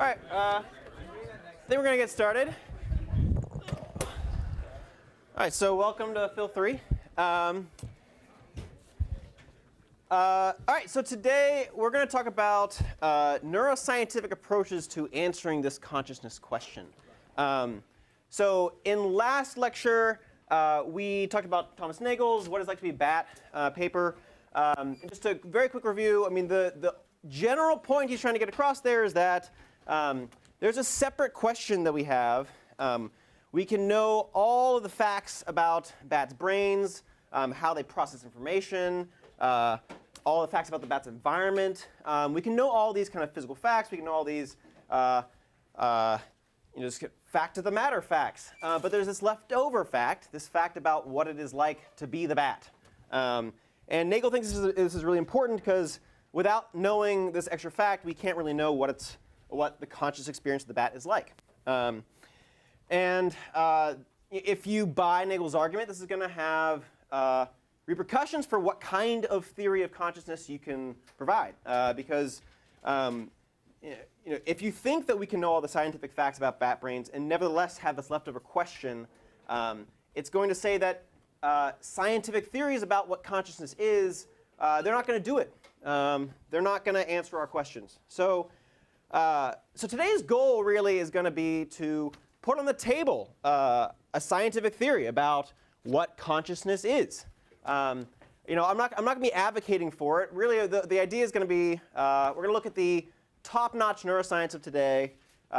All right, I think we're going to get started. All right, so welcome to Phil 3. All right, so today we're going to talk about neuroscientific approaches to answering this consciousness question. So in last lecture, we talked about Thomas Nagel's What It's Like to Be a Bat paper. Just a very quick review. I mean, the general point he's trying to get across there is that there's a separate question that we have. We can know all of the facts about bats' brains, how they process information, all the facts about the bat's environment. We can know all these kind of physical facts. We can know all these just fact of the matter facts. But there's this leftover fact, this fact about what it is like to be the bat. And Nagel thinks this is really important because without knowing this extra fact, we can't really know what the conscious experience of the bat is like. If you buy Nagel's argument, this is going to have repercussions for what kind of theory of consciousness you can provide. Because if you think that we can know all the scientific facts about bat brains and nevertheless have this leftover question, it's going to say that scientific theories about what consciousness is, they're not going to do it. They're not going to answer our questions. So today's goal really is going to be to put on the table a scientific theory about what consciousness is. I'm not going to be advocating for it. Really, the idea is going to be we're going to look at the top-notch neuroscience of today,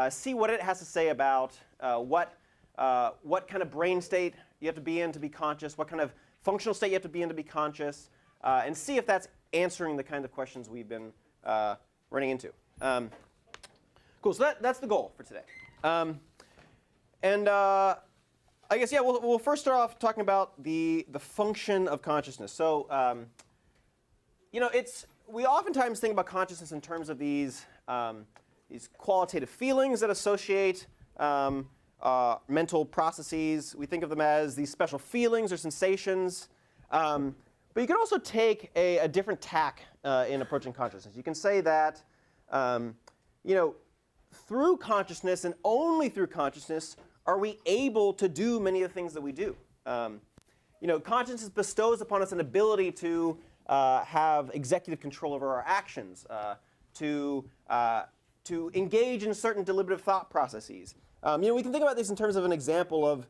see what it has to say about what kind of brain state you have to be in to be conscious, what kind of functional state you have to be in to be conscious, and see if that's answering the kind of questions we've been running into. Cool. So that's the goal for today. I guess, yeah, we'll first start off talking about the function of consciousness. So, we oftentimes think about consciousness in terms of these qualitative feelings that associate mental processes. We think of them as these special feelings or sensations. But you can also take a different tack in approaching consciousness. You can say that, through consciousness and only through consciousness are we able to do many of the things that we do. Consciousness bestows upon us an ability to have executive control over our actions, to engage in certain deliberative thought processes. We can think about this in terms of an example of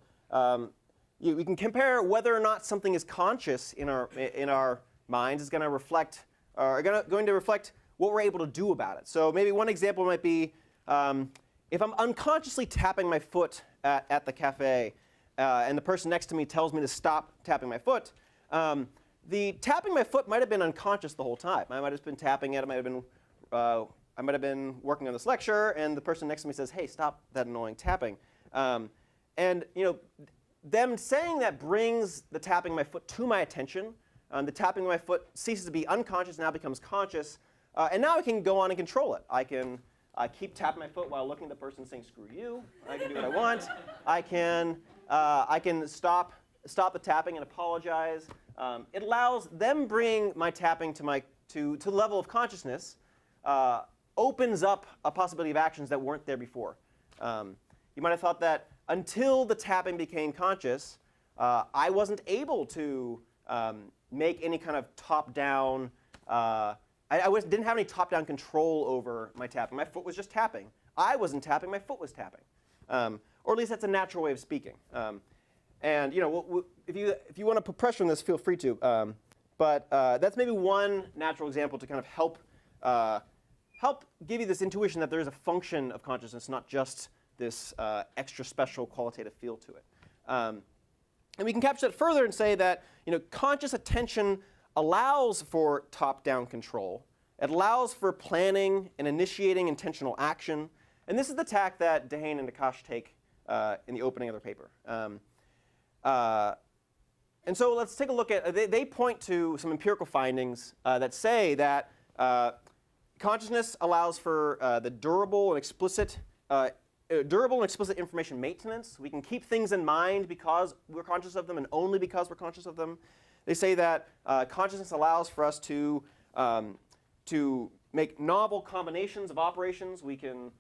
we can compare whether or not something is conscious in our minds is going to reflect going to reflect what we're able to do about it. So maybe one example might be if I'm unconsciously tapping my foot at the cafe and the person next to me tells me to stop tapping my foot, the tapping my foot might have been unconscious the whole time. I might have been tapping it. I might have been working on this lecture, and the person next to me says, "Hey, stop that annoying tapping." Them saying that brings the tapping my foot to my attention. The tapping my foot ceases to be unconscious, now becomes conscious, and now I can go on and control it. I can keep tapping my foot while looking at the person saying, "Screw you." I can do what I want. I can stop the tapping and apologize. It allows them bring my tapping to the level of consciousness, opens up a possibility of actions that weren't there before. You might have thought that until the tapping became conscious, I wasn't able to make any kind of top-down. Didn't have any top-down control over my tapping. My foot was just tapping. I wasn't tapping. My foot was tapping. Or at least that's a natural way of speaking. If you want to put pressure on this, feel free to. But that's maybe one natural example to kind of help give you this intuition that there is a function of consciousness, not just this extra special qualitative feel to it. And we can capture that further and say that conscious attention allows for top-down control. It allows for planning and initiating intentional action. And this is the tack that Dehane and Nakash take in the opening of their paper. And so let's take a look at, they point to some empirical findings that say that consciousness allows for the durable and explicit information maintenance. We can keep things in mind because we're conscious of them and only because we're conscious of them. They say that consciousness allows for us to make novel combinations of operations. We can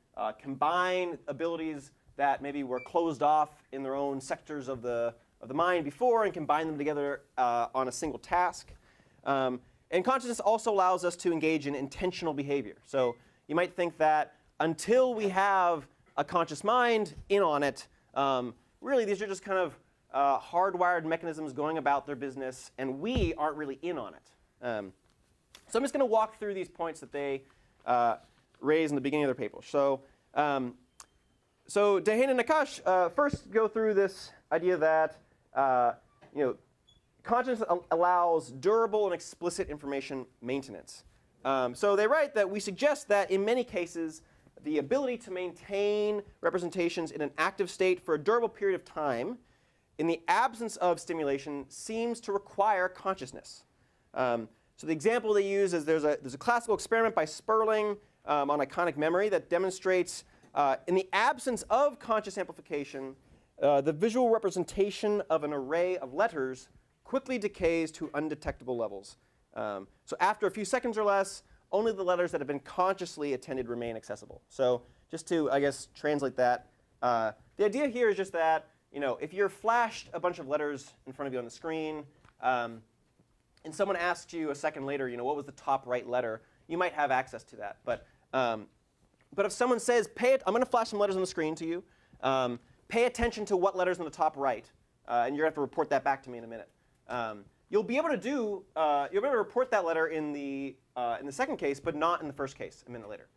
combine abilities that maybe were closed off in their own sectors of the mind before and combine them together on a single task. And consciousness also allows us to engage in intentional behavior. So you might think that until we have a conscious mind in on it, really these are just kind of hardwired mechanisms going about their business, and we aren't really in on it. So I'm just going to walk through these points that they raise in the beginning of their paper. So Dehaene and Nakash first go through this idea that consciousness allows durable and explicit information maintenance. So they write that we suggest that in many cases, the ability to maintain representations in an active state for a durable period of time in the absence of stimulation seems to require consciousness. So the example they use is there's a classical experiment by Sperling on iconic memory that demonstrates in the absence of conscious amplification, the visual representation of an array of letters quickly decays to undetectable levels. So after a few seconds or less, only the letters that have been consciously attended remain accessible. So just to, I guess, translate that, the idea here is just that if you're flashed a bunch of letters in front of you on the screen, and someone asks you a second later, what was the top right letter, you might have access to that. But if someone says, I'm going to flash some letters on the screen to you, pay attention to what letters on the top right, and you're going to have to report that back to me in a minute. You'll be able to report that letter in the second case, but not in the first case a minute later.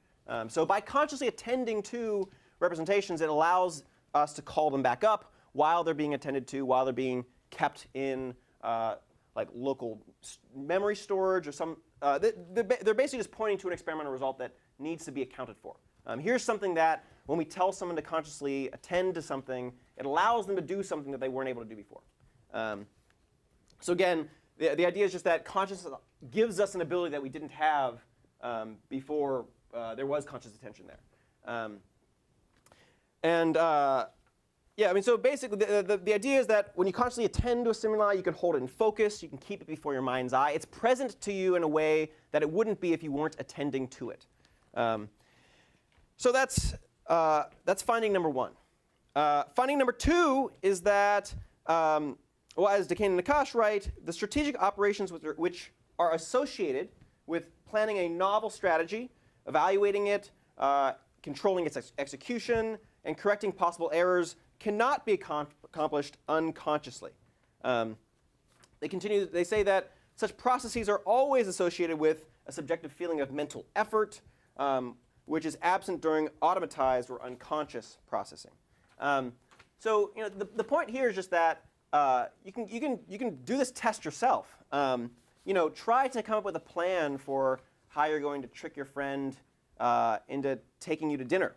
So by consciously attending to representations, it allows us to call them back up while they're being attended to, while they're being kept in like local memory storage or some. They're basically just pointing to an experimental result that needs to be accounted for. Here's something that when we tell someone to consciously attend to something, it allows them to do something that they weren't able to do before. So again, the idea is just that consciousness gives us an ability that we didn't have before there was conscious attention there. Yeah, I mean, so basically, the idea is that when you consciously attend to a stimuli, you can hold it in focus, you can keep it before your mind's eye. It's present to you in a way that it wouldn't be if you weren't attending to it. So that's finding number one. Finding number two is that, well, as Dehaene and Nakash write, the strategic operations which are associated with planning a novel strategy, evaluating it, controlling its execution, and correcting possible errors cannot be accomplished unconsciously. They say that such processes are always associated with a subjective feeling of mental effort, which is absent during automatized or unconscious processing. So the point here is just that you can do this test yourself. Try to come up with a plan for how you're going to trick your friend into taking you to dinner.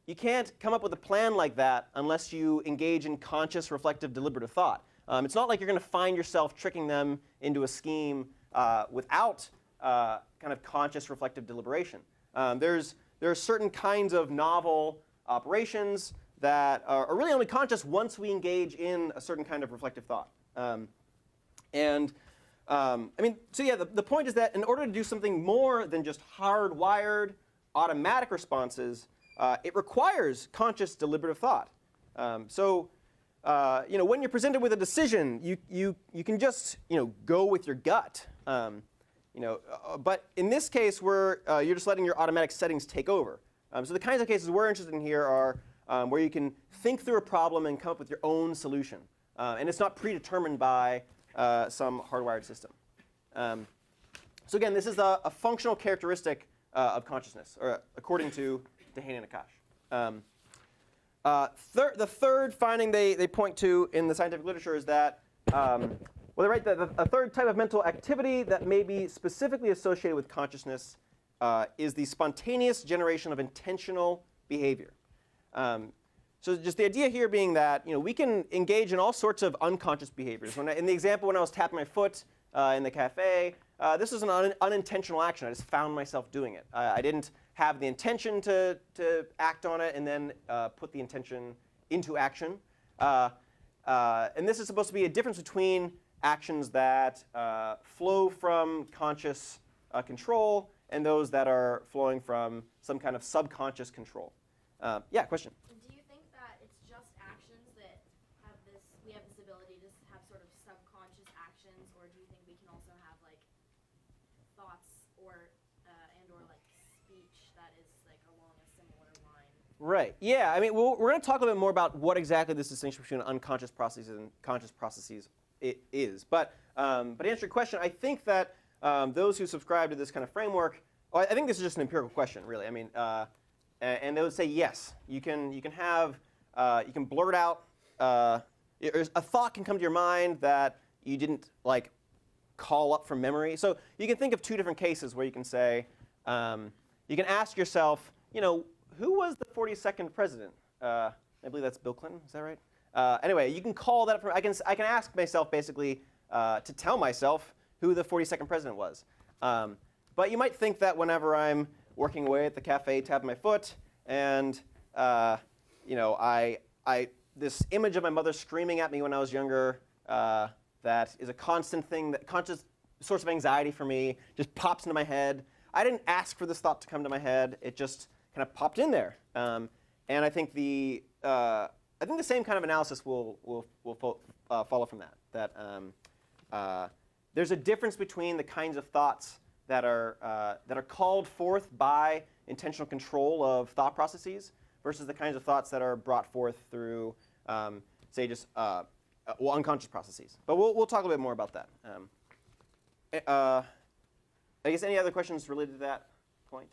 You can't come up with a plan like that unless you engage in conscious, reflective, deliberative thought. It's not like you're going to find yourself tricking them into a scheme without kind of conscious, reflective deliberation. There are certain kinds of novel operations that are really only conscious once we engage in a certain kind of reflective thought. The point is that in order to do something more than just hardwired automatic responses, it requires conscious deliberative thought. When you're presented with a decision, you can just go with your gut. But in this case, where you're just letting your automatic settings take over. So the kinds of cases we're interested in here are where you can think through a problem and come up with your own solution, and it's not predetermined by some hardwired system. So again, this is a functional characteristic of consciousness, or according to Dehaene and Nakash. The third finding they point to in the scientific literature is that, they write that a third type of mental activity that may be specifically associated with consciousness is the spontaneous generation of intentional behavior. So just the idea here being that we can engage in all sorts of unconscious behaviors. In the example when I was tapping my foot in the cafe, this was an unintentional action. I just found myself doing it. I didn't have the intention to act on it and then put the intention into action. And this is supposed to be a difference between actions that flow from conscious control and those that are flowing from some kind of subconscious control. Yeah, question? Do you think that it's just actions that have this, we have this ability to have sort of subconscious actions, or do you think we can also have like thoughts or and/or like speech that is like along a similar line? Right. Yeah. I mean, we're going to talk a little bit more about what exactly this distinction between unconscious processes and conscious processes is. But to answer your question, I think that those who subscribe to this kind of framework, well, I think this is just an empirical question, really. I mean, and they would say yes. You can blurt out. A thought can come to your mind that you didn't like call up from memory. So you can think of two different cases where you can say, you can ask yourself, who was the 42nd president? I believe that's Bill Clinton. Is that right? Anyway, you can call that. I can ask myself basically to tell myself who the 42nd president was. But you might think that whenever I'm working away at the cafe, tapping my foot, and this image of my mother screaming at me when I was younger, that is a constant thing, that conscious source of anxiety for me, just pops into my head. I didn't ask for this thought to come to my head. It just kind of popped in there. And I think the same kind of analysis will follow from that. That there's a difference between the kinds of thoughts that are called forth by intentional control of thought processes versus the kinds of thoughts that are brought forth through, say, just unconscious processes. But we'll talk a little bit more about that. I guess any other questions related to that point?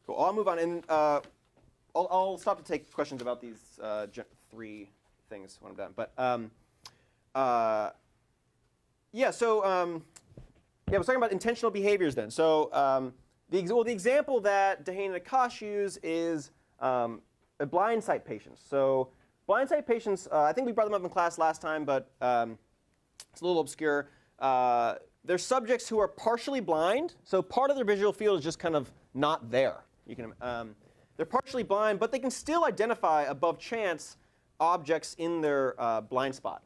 Cool. I'll move on, and I'll stop to take questions about these three things when I'm done. But yeah, so I was talking about intentional behaviors then. So the example that Dehaene and Akash use is a blind sight patients. So blind sight patients, I think we brought them up in class last time, but it's a little obscure. They're subjects who are partially blind, so part of their visual field is just kind of not there. They're partially blind, but they can still identify above chance objects in their blind spot.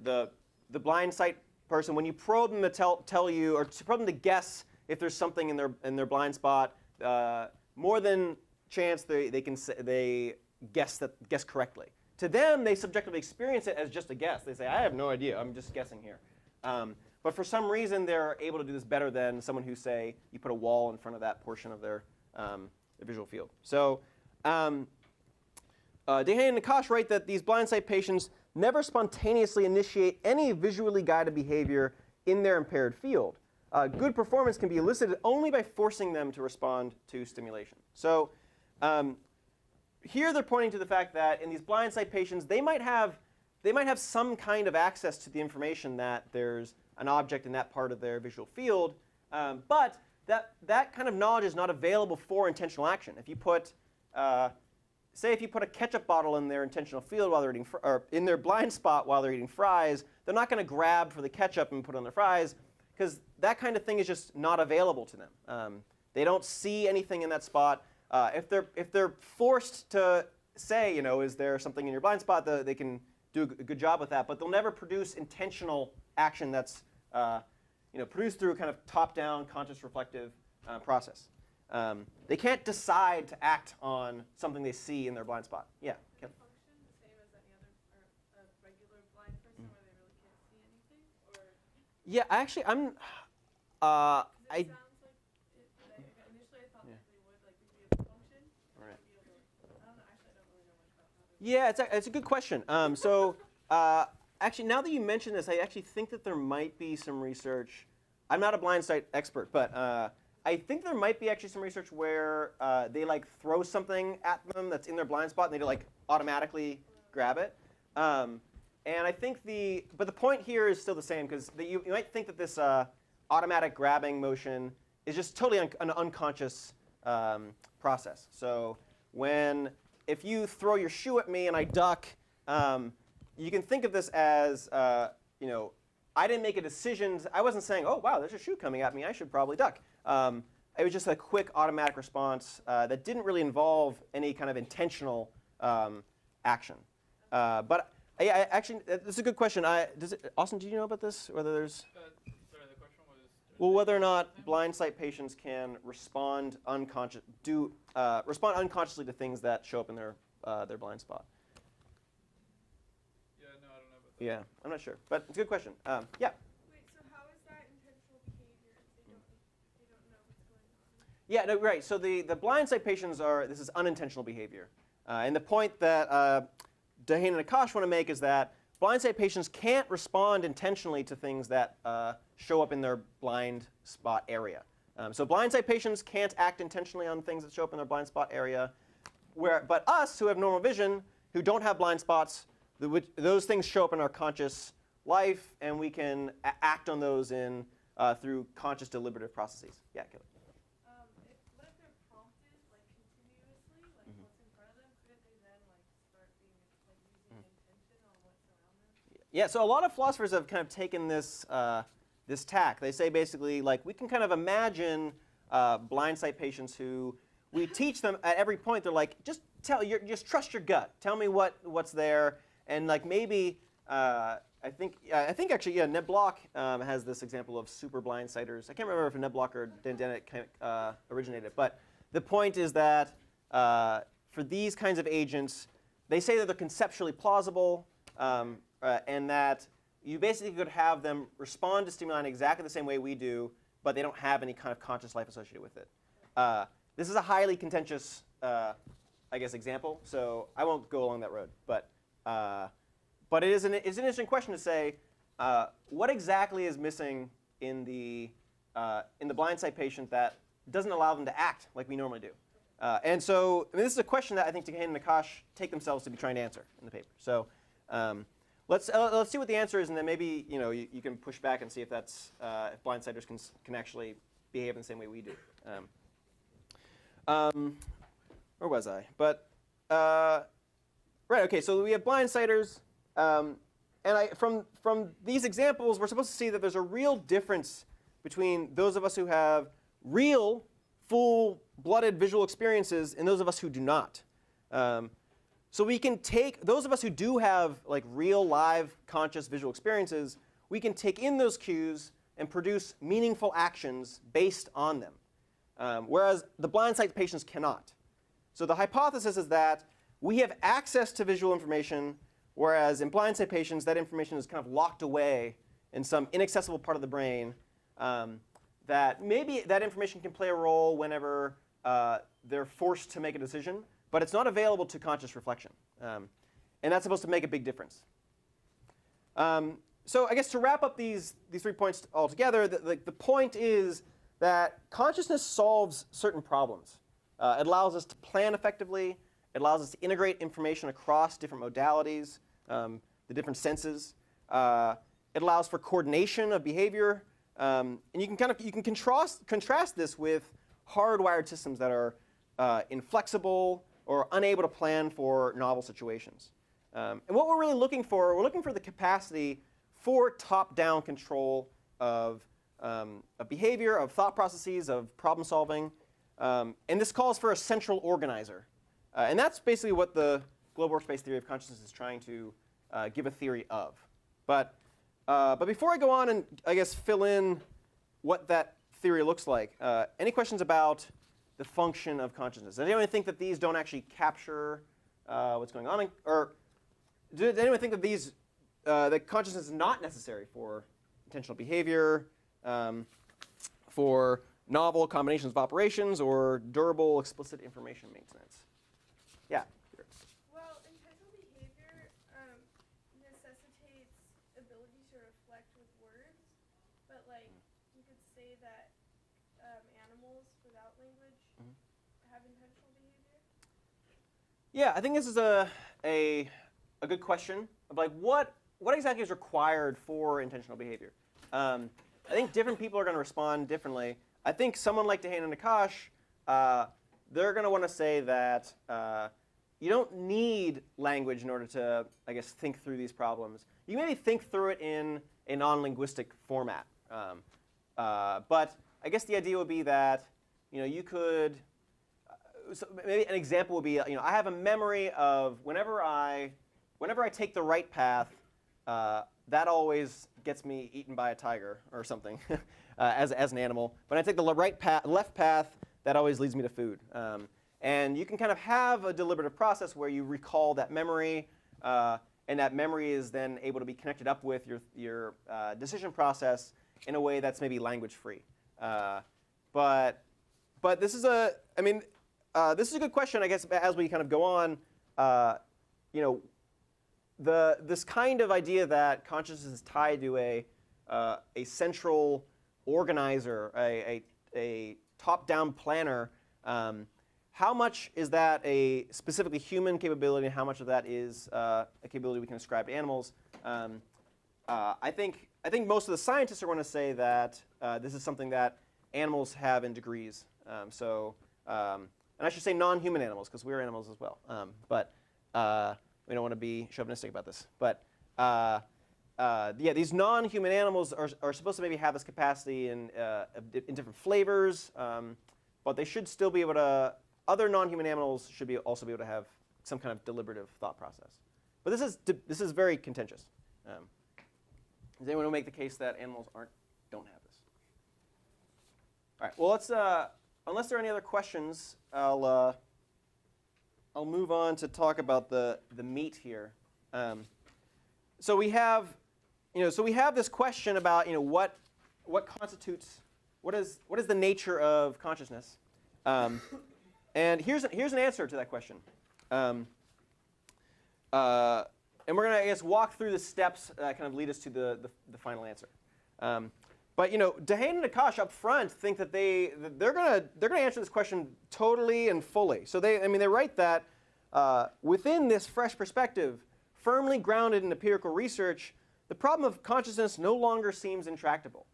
The blind sight person, when you probe them to tell you, or to probe them to guess if there's something in their blind spot, more than chance they guess correctly. To them, they subjectively experience it as just a guess. They say, I have no idea. I'm just guessing here. But for some reason, they're able to do this better than someone who, say, you put a wall in front of that portion of their visual field. So Dehaene and Akash write that these blind sight patients never spontaneously initiate any visually guided behavior in their impaired field. Good performance can be elicited only by forcing them to respond to stimulation. So here they're pointing to the fact that in these blind sight patients, they might have some kind of access to the information that there's an object in that part of their visual field, but that kind of knowledge is not available for intentional action. If you put, say, if you put a ketchup bottle in their intentional field while they're eating, or in their blind spot while they're eating fries, they're not going to grab for the ketchup and put it on their fries, because that kind of thing is just not available to them. They don't see anything in that spot. If they're forced to say, is there something in your blind spot, they can do a good job with that, but they'll never produce intentional action that's produced through a kind of top-down, conscious, reflective process. They can't decide to act on something they see in their blind spot. Yeah. Can they function the same as any other or a regular blind person where they really can't see anything? Or yeah, actually, it sounds like initially I thought that they would be able to function. Right. Be able to, I don't know. Actually, I don't really know much about how to. Yeah, it's a good question. Actually, now that you mention this, I actually think that there might be some research. I'm not a blind sight expert, but I think there might be actually some research where they throw something at them that's in their blind spot, and they automatically grab it. And I think but the point here is still the same, because you might think that this automatic grabbing motion is just totally an unconscious process. So if you throw your shoe at me and I duck, you can think of this as, I didn't make a decision. I wasn't saying, oh, wow, there's a shoe coming at me. I should probably duck. It was just a quick automatic response that didn't really involve any kind of intentional action. But actually, this is a good question. Austin, do you know about this? Whether there's Sorry, the Well, whether or not blind sight patients can respond respond unconsciously to things that show up in their blind spot. Yeah, no, I don't know about that. Yeah, I'm not sure, but it's a good question. Yeah. Wait, so how is that intentional behavior if they don't know what's going on? Yeah, no, right. So the blind sight patients this is unintentional behavior. And the point that Dahane and Akash want to make is that blind sight patients can't respond intentionally to things that show up in their blind spot area. So blind sight patients can't act intentionally on things that show up in their blind spot area. But us, who have normal vision, who don't have blind spots, those things show up in our conscious life, and we can act on those through conscious deliberative processes. Yeah, Kelly. What if they're prompted like continuously, like what's in front of them? Couldn't they then like start being like using intention on what's around them? Yeah, so a lot of philosophers have kind of taken this tack. They say basically, like, we can kind of imagine blind sight patients who we teach them at every point. They're like, just trust your gut. Tell me what's there, and like maybe I think actually, yeah, Ned Block has this example of super blind sighters. I can't remember if Ned Block or Dan Dennett originated, but the point is that for these kinds of agents, they say that they're conceptually plausible, and that you basically could have them respond to stimuli in exactly the same way we do, but they don't have any kind of conscious life associated with it. This is a highly contentious, I guess, example, so I won't go along that road. But it's an interesting question to say, what exactly is missing in the blind sight patient that doesn't allow them to act like we normally do? And so I mean, this is a question that I think Dahane and Akash take themselves to be trying to answer in the paper. So let's see what the answer is, and then maybe you can push back and see if that's if blind sighters can actually behave in the same way we do. Where was I? But right, okay. So we have blind sighters. And from these examples, we're supposed to see that there's a real difference between those of us who have real, full-blooded visual experiences and those of us who do not. So we can take those of us who do have like real, live, conscious visual experiences. We can take in those cues and produce meaningful actions based on them, whereas the blind sight patients cannot. So the hypothesis is that we have access to visual information, whereas in blind sight patients, that information is kind of locked away in some inaccessible part of the brain, that maybe that information can play a role whenever they're forced to make a decision, but it's not available to conscious reflection. And that's supposed to make a big difference. So I guess to wrap up these 3 points all together, the point is that consciousness solves certain problems. It allows us to plan effectively. It allows us to integrate information across different modalities, the different senses. It allows for coordination of behavior, and you can contrast this with hardwired systems that are inflexible or unable to plan for novel situations. And what we're really looking for, we're looking for the capacity for top-down control of behavior, of thought processes, of problem solving, and this calls for a central organizer. And that's basically what the global workspace theory of consciousness is trying to give a theory of. But before I go on and, I guess, fill in what that theory looks like, any questions about the function of consciousness? Does anyone think that these don't actually capture what's going on? Or does anyone think that that consciousness is not necessary for intentional behavior, for novel combinations of operations, or durable explicit information maintenance? Yeah. Well, intentional behavior necessitates ability to reflect with words, but like you could say that animals without language have intentional behavior. Yeah, I think this is a good question of like what exactly is required for intentional behavior. I think different people are going to respond differently. I think someone like Dahane and Akash, they're going to want to say that you don't need language in order to, I guess, think through these problems. You maybe think through it in a non-linguistic format. But I guess the idea would be that you could, so maybe an example would be, I have a memory of whenever I take the right path, that always gets me eaten by a tiger or something. as an animal. When I take the left path, that always leads me to food. And you can kind of have a deliberative process where you recall that memory, and that memory is then able to be connected up with your decision process in a way that's maybe language-free. But this is this is a good question, I guess, as we kind of go on. This kind of idea that consciousness is tied to a central organizer, a top-down planner. How much is that a specifically human capability, and how much of that is a capability we can ascribe to animals? I think most of the scientists are going to say that this is something that animals have in degrees. And I should say non-human animals, because we're animals as well. But we don't want to be chauvinistic about this. But yeah, these non-human animals are supposed to maybe have this capacity in different flavors, but they should still be able to. Other non-human animals should also be able to have some kind of deliberative thought process. But this is very contentious. Does anyone make the case that animals don't have this? All right. Well, let's. Unless there are any other questions, I'll move on to talk about the meat here. So we have this question about what constitutes what is the nature of consciousness, and here's an answer to that question. And we're going to, I guess, walk through the steps that kind of lead us to the final answer. But Dehane and Akash up front think that they're gonna answer this question totally and fully. So they write that within this fresh perspective, firmly grounded in empirical research, the problem of consciousness no longer seems intractable.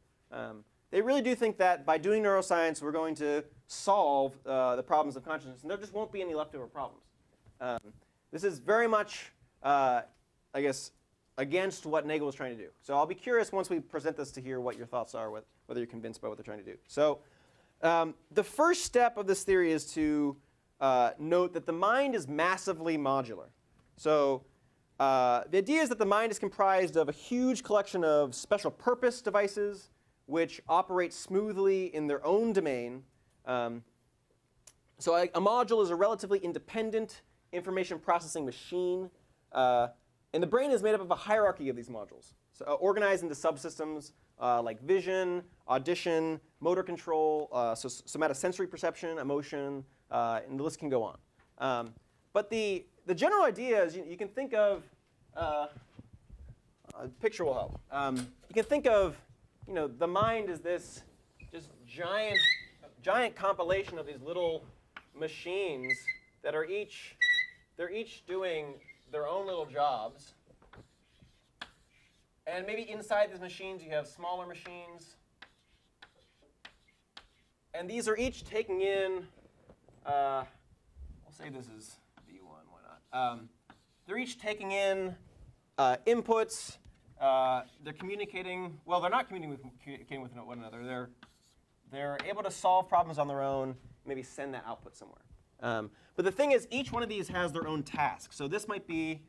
They really do think that by doing neuroscience, we're going to solve the problems of consciousness, and there just won't be any leftover problems. This is very much, I guess, against what Nagel was trying to do. So I'll be curious once we present this to hear what your thoughts are, whether you're convinced by what they're trying to do. So the first step of this theory is to note that the mind is massively modular. So the idea is that the mind is comprised of a huge collection of special purpose devices which operate smoothly in their own domain. So a module is a relatively independent information processing machine. And the brain is made up of a hierarchy of these modules, so, organized into subsystems like vision, audition, motor control, so somatosensory perception, emotion, and the list can go on. But the general idea is you can think of a picture will help. You can think of the mind as this just giant compilation of these little machines that are each doing their own little jobs. And maybe inside these machines you have smaller machines. And these are each taking in, we'll say this is V1, why not? They're each taking in inputs. They're communicating, well, they're not communicating with one another. They're able to solve problems on their own, maybe send that output somewhere. But the thing is, each one of these has their own task. So this might be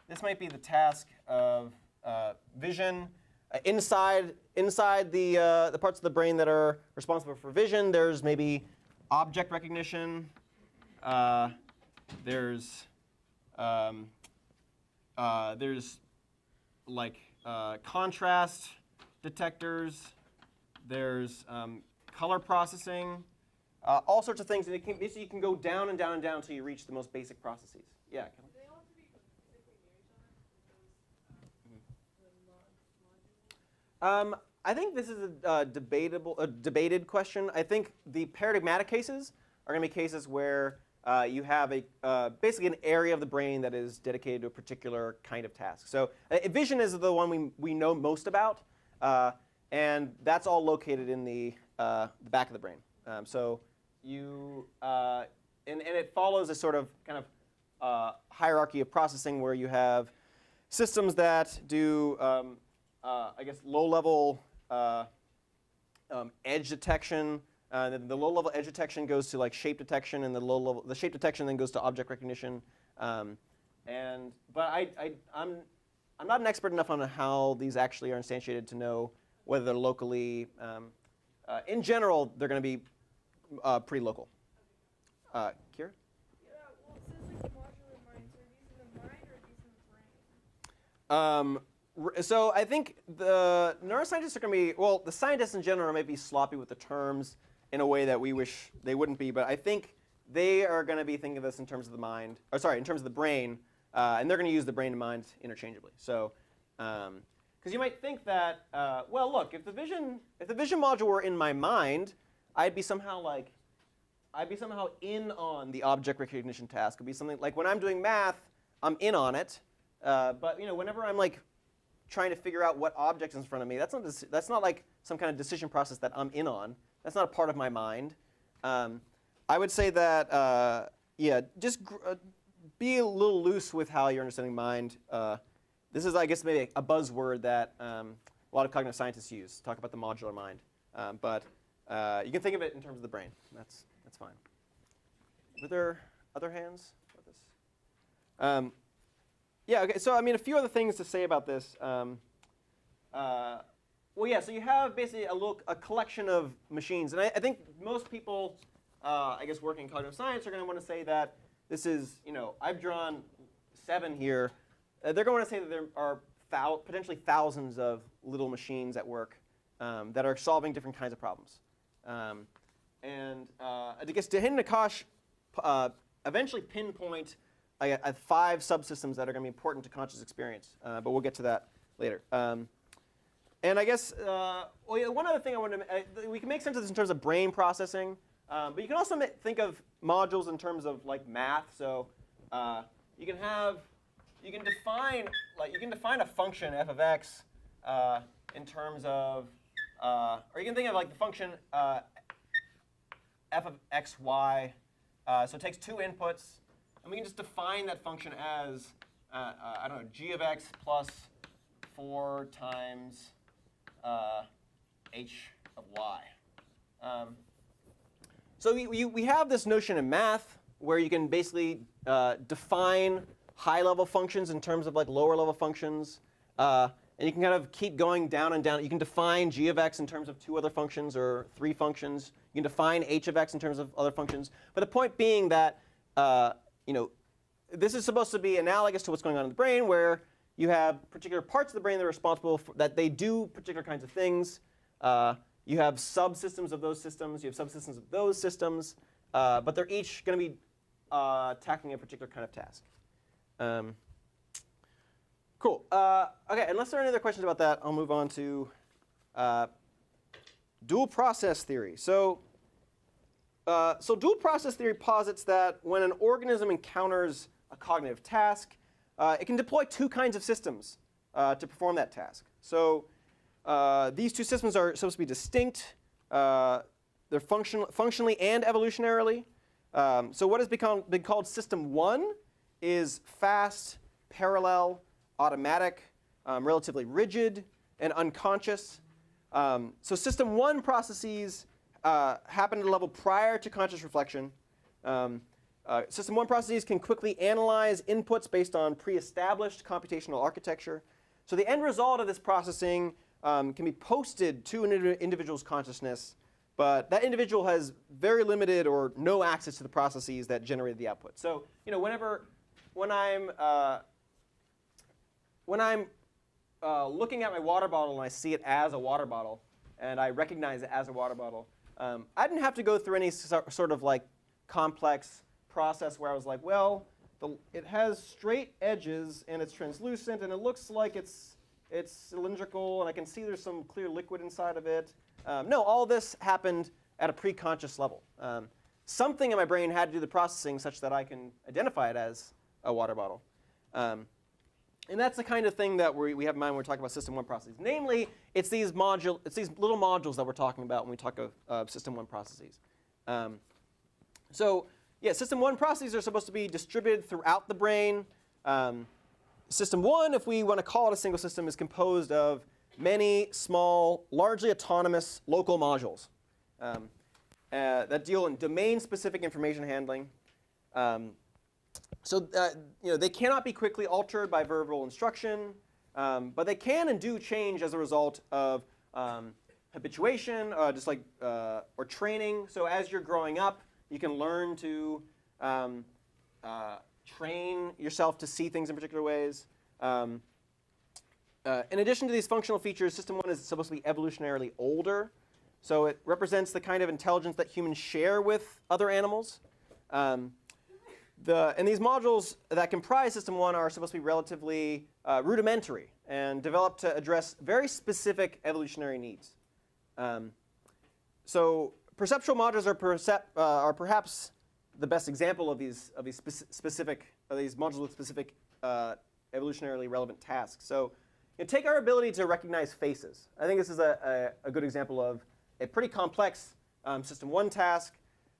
the task of vision. Inside the parts of the brain that are responsible for vision, there's maybe object recognition. There's like contrast detectors. There's color processing. All sorts of things, and basically you can go down and down and down until you reach the most basic processes. Yeah. Do they all have to be physically near each other? I think this is a debated question. I think the paradigmatic cases are going to be cases where you have basically an area of the brain that is dedicated to a particular kind of task. So vision is the one we know most about, and that's all located in the back of the brain. So you and it follows a sort of kind of hierarchy of processing where you have systems that do I guess low-level edge detection. The low-level edge detection goes to like shape detection, and the shape detection then goes to object recognition. But I'm not an expert enough on how these actually are instantiated to know whether they're locally in general, they're going to be pretty local. Kira? Yeah, well, it says like modular minds. Are these in the mind or are these in the brain? So I think the neuroscientists are going to be, well, the scientists in general may be sloppy with the terms in a way that we wish they wouldn't be, but I think they are going to be thinking of this in terms of the mind, or sorry, in terms of the brain, and they're going to use the brain and mind interchangeably. So, because you might think that, well, look, if the vision module were in my mind, I'd be somehow in on the object recognition task. It'd be something like when I'm doing math, I'm in on it, but whenever I'm like trying to figure out what object is in front of me, that's not like some kind of decision process that I'm in on. That's not a part of my mind. I would say that, yeah, just be a little loose with how you're understanding mind. This is, I guess, maybe a buzzword that a lot of cognitive scientists use, talk about the modular mind. But you can think of it in terms of the brain. That's fine. Were there other hands about this? Yeah, OK, so I mean, a few other things to say about this. Well, yeah, so you have basically a collection of machines. And I think most people, I guess, working in cognitive science are going to want to say that this is, I've drawn 7 here. They're going to say that there are potentially thousands of little machines at work that are solving different kinds of problems. I guess Dehaene and Nakash eventually pinpoint 5 subsystems that are going to be important to conscious experience. But we'll get to that later. And I guess one other thing I want to we can make sense of this in terms of brain processing, but you can also think of modules in terms of like math. So you can define a function f of x in terms of, or you can think of like the function f of x y. So it takes 2 inputs, and we can just define that function as I don't know, g of x plus 4 times h of y. So we have this notion in math where you can basically define high-level functions in terms of like lower-level functions. And you can kind of keep going down and down. You can define g of x in terms of 2 other functions or 3 functions. You can define h of x in terms of other functions. But the point being that this is supposed to be analogous to what's going on in the brain, where you have particular parts of the brain that are responsible for that they do particular kinds of things. You have subsystems of those systems. You have subsystems of those systems. But they're each going to be tackling a particular kind of task. Cool. OK, unless there are any other questions about that, I'll move on to dual process theory. So dual process theory posits that when an organism encounters a cognitive task, it can deploy 2 kinds of systems to perform that task. So these 2 systems are supposed to be distinct. They're functionally and evolutionarily. So what has been called system 1 is fast, parallel, automatic, relatively rigid, and unconscious. So system 1 processes happen at a level prior to conscious reflection. System 1 processes can quickly analyze inputs based on pre-established computational architecture. So the end result of this processing can be posted to an individual's consciousness, but that individual has very limited or no access to the processes that generated the output. So when I'm looking at my water bottle and I see it as a water bottle, and I recognize it as a water bottle, I didn't have to go through any sort of like complex process where I was like, well, it has straight edges and it's translucent and it looks like it's cylindrical and I can see there's some clear liquid inside of it. No, all this happened at a pre-conscious level. Something in my brain had to do the processing such that I can identify it as a water bottle. And that's the kind of thing that we have in mind when we're talking about system 1 processes. Namely, it's these little modules that we're talking about when we talk of system 1 processes. So yeah, system 1 processes are supposed to be distributed throughout the brain. System 1, if we want to call it a single system, is composed of many small, largely autonomous local modules that deal in domain-specific information handling. So they cannot be quickly altered by verbal instruction, but they can and do change as a result of habituation, just like or training. So as you're growing up, you can learn to train yourself to see things in particular ways. In addition to these functional features, System 1 is supposed to be evolutionarily older. So it represents the kind of intelligence that humans share with other animals. And these modules that comprise System 1 are supposed to be relatively rudimentary and developed to address very specific evolutionary needs. So perceptual modules are perhaps the best example of these modules with specific evolutionarily relevant tasks. So take our ability to recognize faces. I think this is a good example of a pretty complex System 1 task.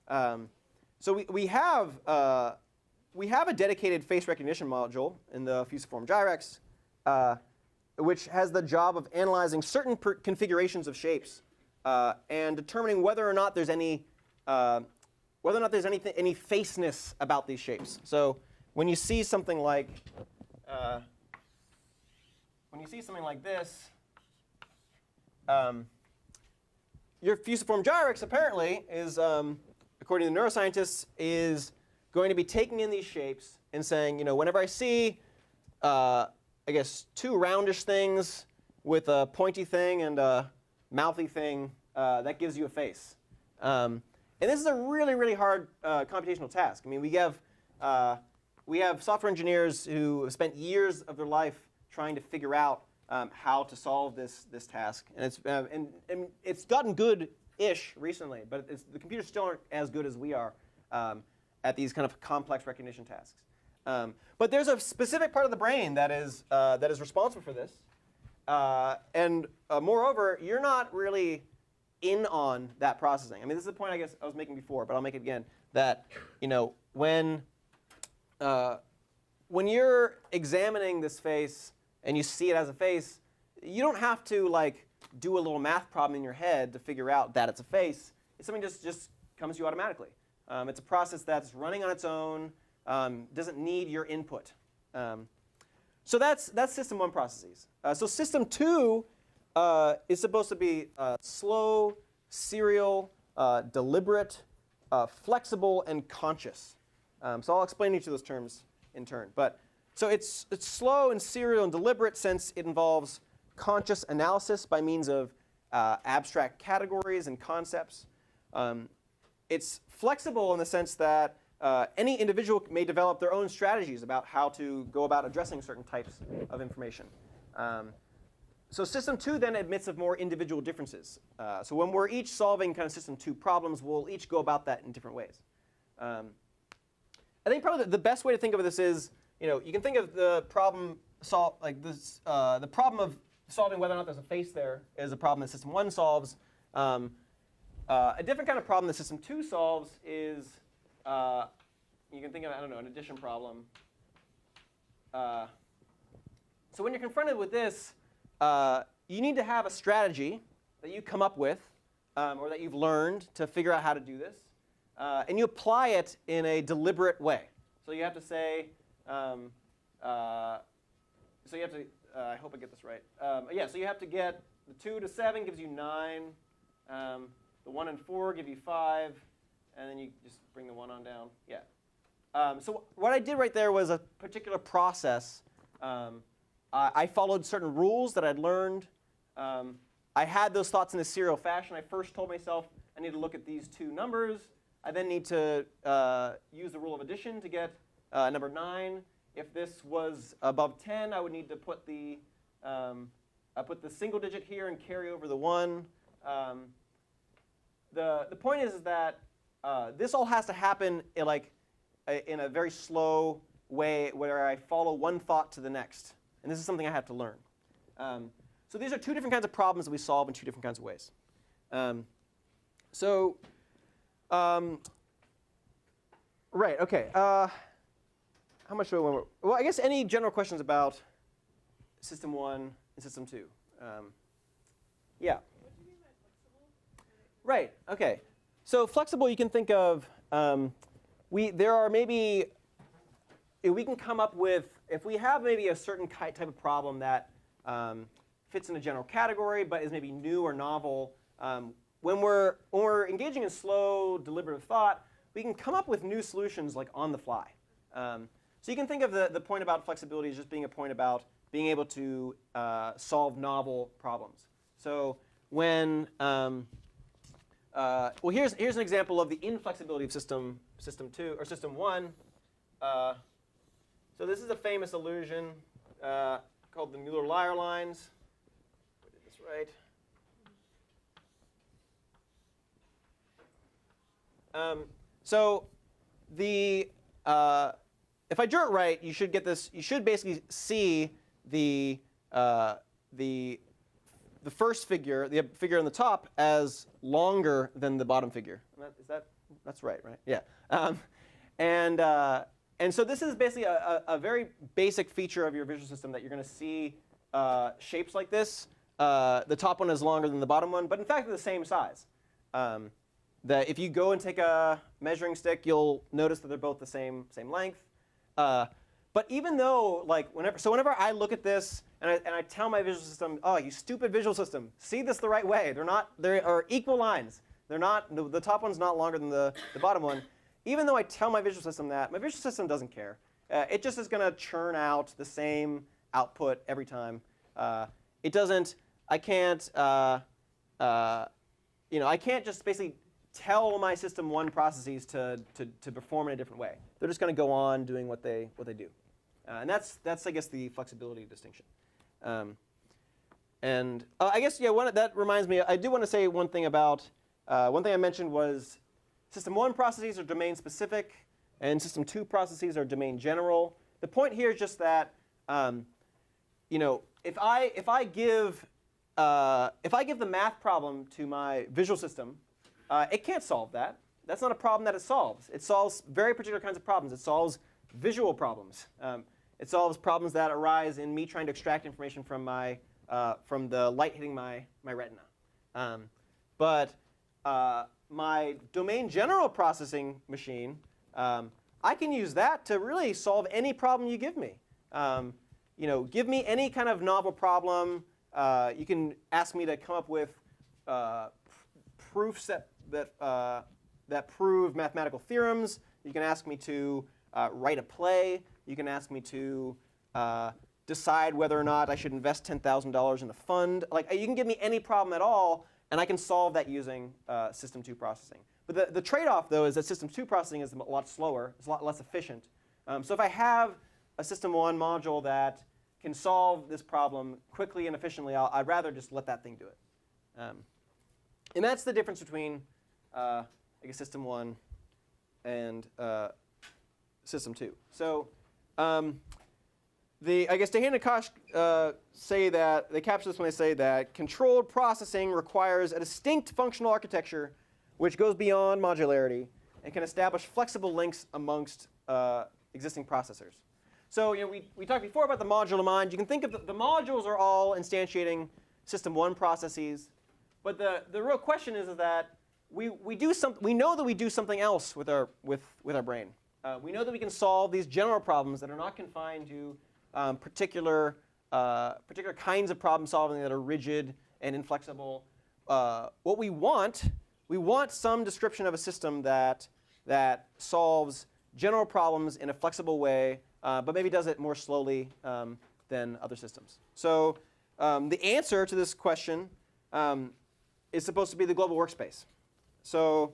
So we have a dedicated face recognition module in the fusiform gyrax, which has the job of analyzing certain configurations of shapes and determining whether or not there's any faceness about these shapes. So when you see something like this, your fusiform gyrax apparently is, according to the neuroscientists, is going to be taking in these shapes and saying, whenever I see, I guess, two roundish things with a pointy thing and a mouthy thing, that gives you a face. And this is a really, really hard computational task. I mean, we have software engineers who have spent years of their life trying to figure out how to solve this task, and it's gotten good-ish recently, but the computers still aren't as good as we are at these kind of complex recognition tasks. But there's a specific part of the brain that is responsible for this, and moreover, you're not really in on that processing. I mean, this is the point I guess I was making before, but I'll make it again. That when you're examining this face and you see it as a face, you don't have to do a little math problem in your head to figure out that it's a face. It's something that just comes to you automatically. It's a process that's running on its own, doesn't need your input. So that's System 1 processes. So System 2 is supposed to be slow, serial, deliberate, flexible, and conscious. So I'll explain each of those terms in turn. So it's slow and serial and deliberate since it involves conscious analysis by means of abstract categories and concepts. It's flexible in the sense that any individual may develop their own strategies about how to go about addressing certain types of information. So System 2 then admits of more individual differences. So when we're each solving kind of System 2 problems, we'll each go about that in different ways. I think probably the best way to think of this is, you can think of the problem the problem of solving whether or not there's a face there is a problem that System 1 solves. A different kind of problem that System 2 solves is, you can think of, an addition problem. So when you're confronted with this, you need to have a strategy that you come up with or that you've learned to figure out how to do this. And you apply it in a deliberate way. So you have to say, I hope I get this right. So you have to get the 2 to 7 gives you 9. The 1 and 4 give you 5. And then you just bring the 1 on down. Yeah. So what I did right there was a particular process. I followed certain rules that I'd learned. I had those thoughts in a serial fashion. I first told myself I need to look at these two numbers. I then need to use the rule of addition to get number 9. If this was above 10, I would need to put the single digit here and carry over the 1. The point is that this all has to happen in a very slow way where I follow one thought to the next. And this is something I have to learn. So these are two different kinds of problems that we solve in two different kinds of ways. Right, OK. How much do I want to? Well, I guess any general questions about System 1 and System 2? Yeah. What do you mean by flexible? Right, OK. So flexible, you can think of, there are maybe, we can come up with, if we have maybe a certain type of problem that fits in a general category but is maybe new or novel, When we're engaging in slow, deliberative thought, we can come up with new solutions like on the fly. So you can think of the point about flexibility as just being a point about being able to solve novel problems. So when well, here's an example of the inflexibility of system 2 or system 1. So this is a famous illusion called the Mueller-Lyer lines. I did this right. So the if I drew it right, you should get this. You should basically see the first figure, the figure on the top, as longer than the bottom figure. That's right? Yeah. And so this is basically a very basic feature of your visual system that you're going to see shapes like this. The top one is longer than the bottom one, but in fact they're the same size. That if you go and take a measuring stick, you'll notice that they're both the same length. But even though, like, whenever I look at this and I tell my visual system, oh, you stupid visual system, see this the right way. They are equal lines. They're not. The top one's not longer than the bottom one. Even though I tell my visual system that, my visual system doesn't care. It just is going to churn out the same output every time. It doesn't. I can't. I can't just basically tell my system 1 processes to perform in a different way. They're just going to go on doing what they do. And that's I guess the flexibility distinction. And I guess that reminds me. I do want to say one thing about one thing I mentioned was system 1 processes are domain specific, and system 2 processes are domain general. The point here is just that if I give the math problem to my visual system, it can't solve that. That's not a problem that it solves. It solves very particular kinds of problems. It solves visual problems. It solves problems that arise in me trying to extract information from the light hitting my retina. But my domain general processing machine, I can use that to really solve any problem you give me. Give me any kind of novel problem. You can ask me to come up with proofs that prove mathematical theorems. You can ask me to write a play. You can ask me to decide whether or not I should invest $10,000 in a fund. Like, you can give me any problem at all, and I can solve that using System 2 processing. But the trade-off, though, is that System 2 processing is a lot slower. It's a lot less efficient. So if I have a System 1 module that can solve this problem quickly and efficiently, I'd rather just let that thing do it. And that's the difference between I guess System 1 and System 2. So I guess Dehaene and Koch say that, they capture this when they say that controlled processing requires a distinct functional architecture which goes beyond modularity and can establish flexible links amongst existing processors. So we talked before about the modular mind. You can think of the modules are all instantiating System 1 processes. But the real question is that we know that we do something else with our brain. We know that we can solve these general problems that are not confined to particular kinds of problem solving that are rigid and inflexible. What we want some description of a system that solves general problems in a flexible way, but maybe does it more slowly than other systems. So the answer to this question is supposed to be the global workspace. So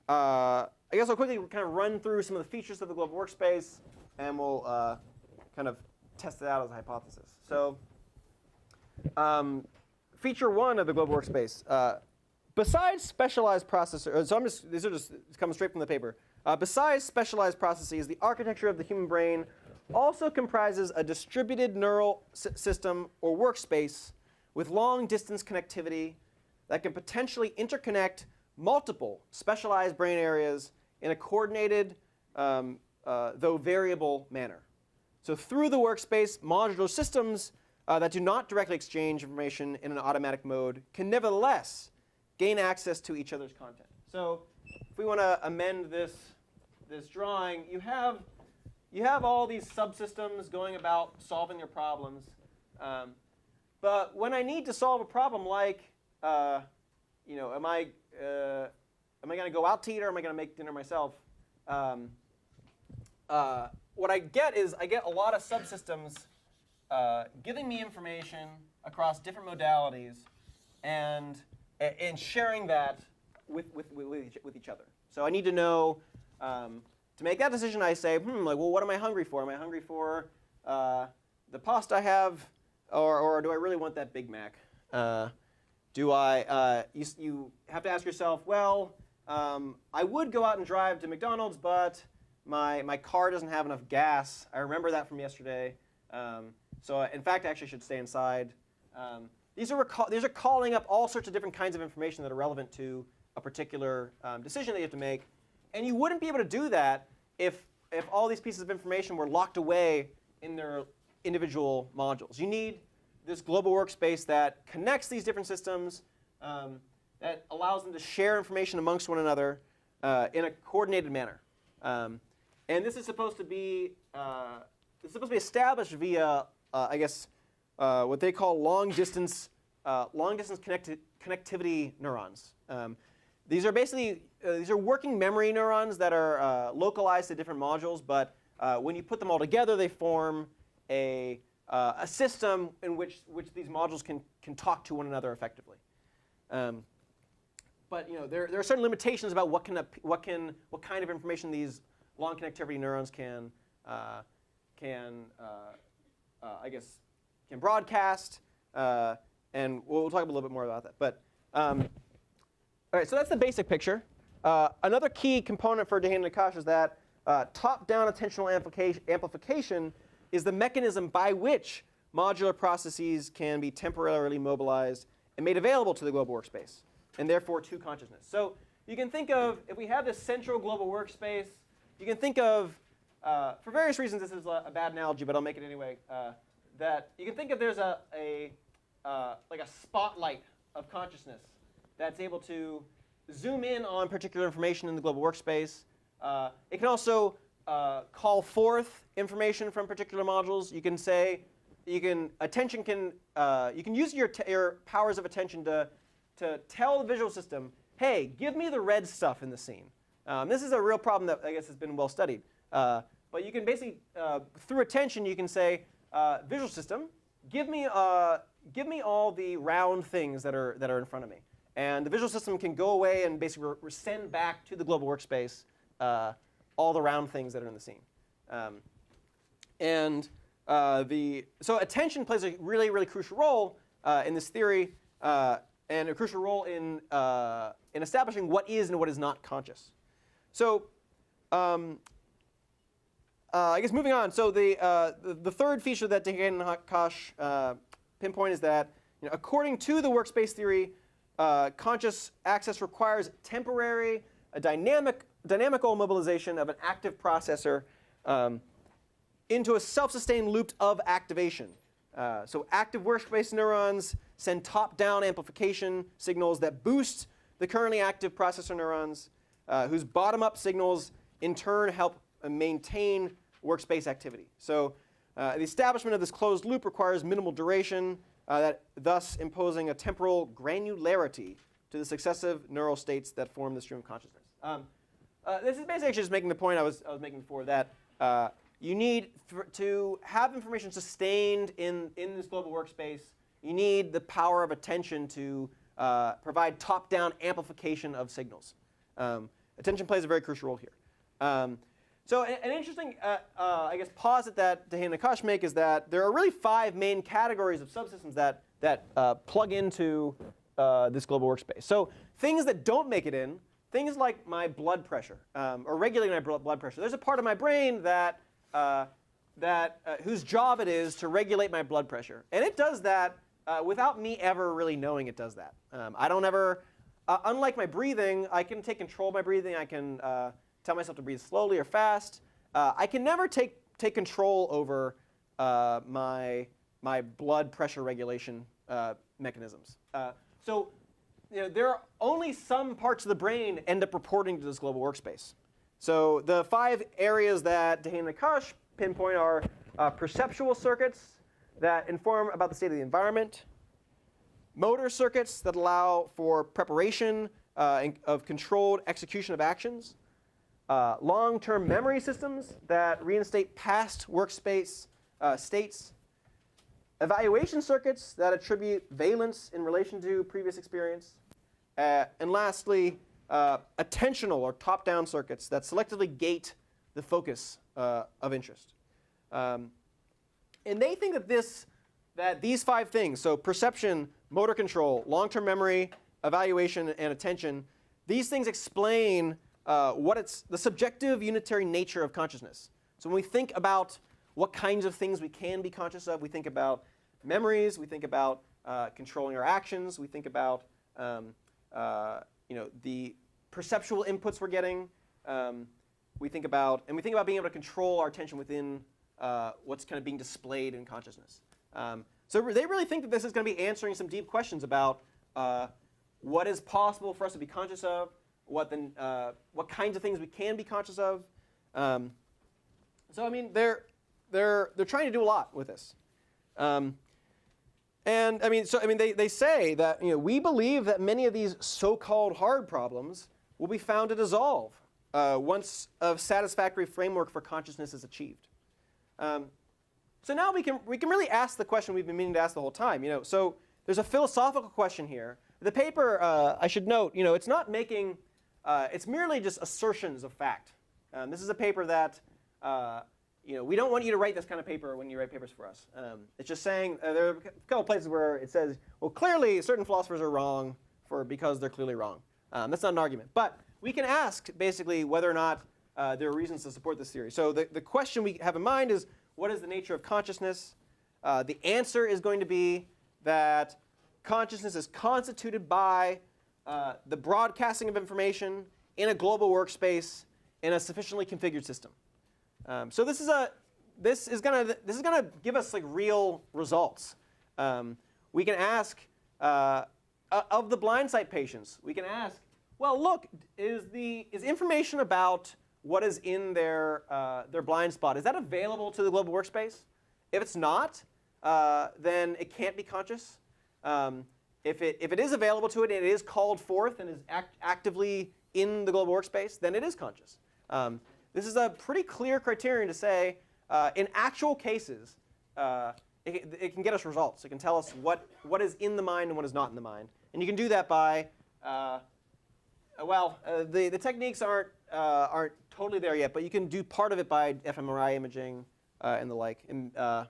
I guess I'll quickly kind of run through some of the features of the global workspace, and we'll kind of test it out as a hypothesis. So feature 1 of the global workspace. Besides specialized processors, so these are just coming straight from the paper. Besides specialized processes, the architecture of the human brain also comprises a distributed neural system or workspace with long-distance connectivity that can potentially interconnect multiple specialized brain areas in a coordinated, though variable manner. So through the workspace, modular systems that do not directly exchange information in an automatic mode can nevertheless gain access to each other's content. So if we want to amend this drawing, you have all these subsystems going about solving their problems. But when I need to solve a problem like am I going to go out to eat, or am I going to make dinner myself? What I get is I get a lot of subsystems giving me information across different modalities and sharing that with each other. So I need to know, to make that decision, I say, well, what am I hungry for? Am I hungry for the pasta I have, or do I really want that Big Mac? You have to ask yourself, well, I would go out and drive to McDonald's, but my car doesn't have enough gas. I remember that from yesterday. So in fact, I actually should stay inside. These are calling up all sorts of different kinds of information that are relevant to a particular decision that you have to make. And you wouldn't be able to do that if all these pieces of information were locked away in their individual modules. You need this global workspace that connects these different systems, that allows them to share information amongst one another in a coordinated manner. And this is supposed to be established via, I guess, what they call long-distance connectivity neurons. These are basically working memory neurons that are localized to different modules, but when you put them all together, they form a system in which these modules can talk to one another effectively. But there are certain limitations about what kind of information these long connectivity neurons can broadcast, and we'll talk a little bit more about that. But all right, so that's the basic picture. Another key component for Dehaene and Akash is that top-down attentional amplification is the mechanism by which modular processes can be temporarily mobilized and made available to the global workspace, and therefore to consciousness. So you can think of, if we have this central global workspace, you can think of, for various reasons this is a bad analogy, but I'll make it anyway, that you can think of there's like a spotlight of consciousness that's able to zoom in on particular information in the global workspace. It can also call forth information from particular modules. You can say, you can use your powers of attention to tell the visual system, hey, give me the red stuff in the scene. This is a real problem that I guess has been well studied. But you can basically, through attention, you can say, visual system, give me all the round things that are in front of me. And the visual system can go away and basically send back to the global workspace all the round things that are in the scene. So attention plays a really, really crucial role in this theory, and a crucial role in establishing what is and what is not conscious. So I guess moving on. So the third feature that Dehaene and Akash pinpoint is that according to the workspace theory, conscious access requires temporary, dynamical mobilization of an active processor into a self-sustained loop of activation. So active workspace neurons send top-down amplification signals that boost the currently active processor neurons, whose bottom-up signals in turn help maintain workspace activity. So the establishment of this closed loop requires minimal duration, thus imposing a temporal granularity to the successive neural states that form the stream of consciousness. This is basically just making the point I was making before, that you need to have information sustained in this global workspace. You need the power of attention to provide top-down amplification of signals. Attention plays a very crucial role here. So an interesting, I guess, posit that Dehaene and Akash make is that there are really 5 main categories of subsystems that plug into this global workspace. So things that don't make it in, things like my blood pressure, or regulating my blood pressure. There's a part of my brain that whose job it is to regulate my blood pressure. And it does that without me ever really knowing it does that. I don't ever, unlike my breathing, I can take control of my breathing. I can tell myself to breathe slowly or fast. I can never take control over my blood pressure regulation mechanisms. So there are only some parts of the brain end up reporting to this global workspace. So the 5 areas that Dehaene and Akash pinpoint are perceptual circuits that inform about the state of the environment, motor circuits that allow for preparation of controlled execution of actions, long-term memory systems that reinstate past workspace states, evaluation circuits that attribute valence in relation to previous experience, and lastly, attentional or top-down circuits that selectively gate the focus of interest. And they think that these 5 things, so perception, motor control, long-term memory, evaluation, and attention, these things explain the subjective unitary nature of consciousness. So when we think about what kinds of things we can be conscious of, we think about memories, we think about controlling our actions, we think about the perceptual inputs we're getting, we think about being able to control our attention within what's kind of being displayed in consciousness. So they really think that this is going to be answering some deep questions about what is possible for us to be conscious of, what kinds of things we can be conscious of. So I mean, they're trying to do a lot with this. And I mean, they say that we believe that many of these so-called hard problems will be found to dissolve once a satisfactory framework for consciousness is achieved. So now we can really ask the question we've been meaning to ask the whole time. So there's a philosophical question here. The paper, I should note, it's not making, it's merely just assertions of fact. This is a paper that, we don't want you to write this kind of paper when you write papers for us. It's just saying there are a couple places where it says, well, clearly certain philosophers are wrong because they're clearly wrong. That's not an argument. But we can ask, basically, whether or not there are reasons to support this theory. So the question we have in mind is, what is the nature of consciousness? The answer is going to be that consciousness is constituted by the broadcasting of information in a global workspace in a sufficiently configured system. So this is gonna give us like real results. We can ask of the blind sight patients. We can ask, well, look, is information about what is in their blind spot, is that available to the global workspace? If it's not, then it can't be conscious. If it is available to it and it is called forth and is actively in the global workspace, then it is conscious. This is a pretty clear criterion to say, in actual cases, it can get us results. It can tell us what is in the mind and what is not in the mind. And you can do that by, the techniques aren't totally there yet, but you can do part of it by fMRI imaging and the like. And I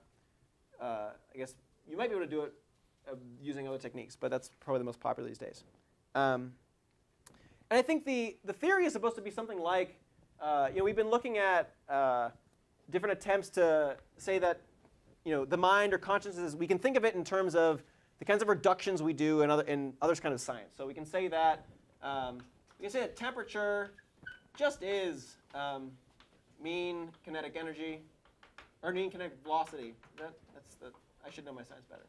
guess you might be able to do it using other techniques, but that's probably the most popular these days. And I think the theory is supposed to be something like, we've been looking at different attempts to say that the mind or consciousness, we can think of it in terms of the kinds of reductions we do in other kind of science. So we can say that temperature just is mean kinetic energy or mean kinetic velocity. I should know my science better.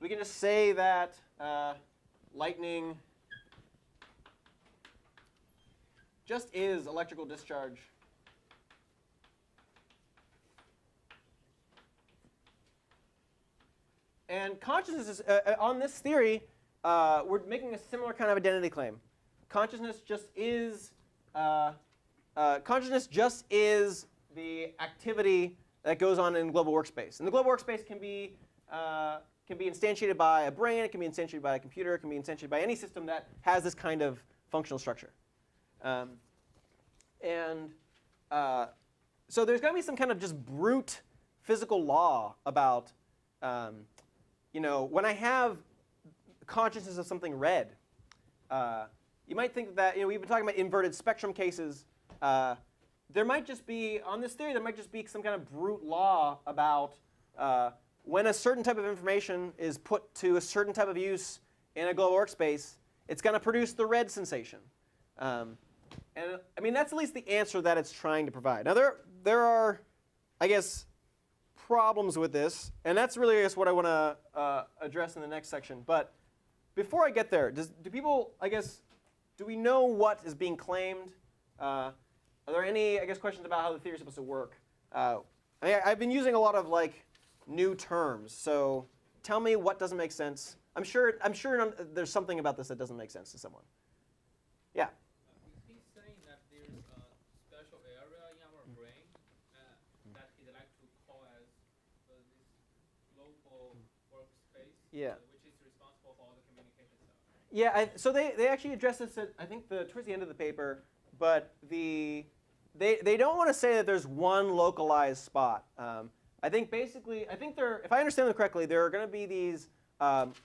We can just say that lightning just is electrical discharge. And consciousness is, on this theory, we're making a similar kind of identity claim. Consciousness just is the activity that goes on in global workspace. And the global workspace can be instantiated by a brain, it can be instantiated by a computer, it can be instantiated by any system that has this kind of functional structure. So there's going to be some kind of just brute physical law about, when I have consciousness of something red, you might think that, we've been talking about inverted spectrum cases. There might just be, on this theory, there might just be some kind of brute law about when a certain type of information is put to a certain type of use in a global workspace, it's going to produce the red sensation. And I mean, that's at least the answer that it's trying to provide. Now, there are, I guess, problems with this, and that's really, I guess, what I want to address in the next section. But before I get there, do we know what is being claimed? Are there any, questions about how the theory is supposed to work? I've been using a lot of, new terms. So tell me what doesn't make sense. I'm sure there's something about this that doesn't make sense to someone. Yeah. He's saying that there's a special area in our brain that he'd like to call as this global workspace, Yeah. which is responsible for all the communication stuff. Yeah, so they actually address this at, I think, towards the end of the paper, but they don't want to say that there's one localized spot. I think basically, if I understand them correctly, there are going to be these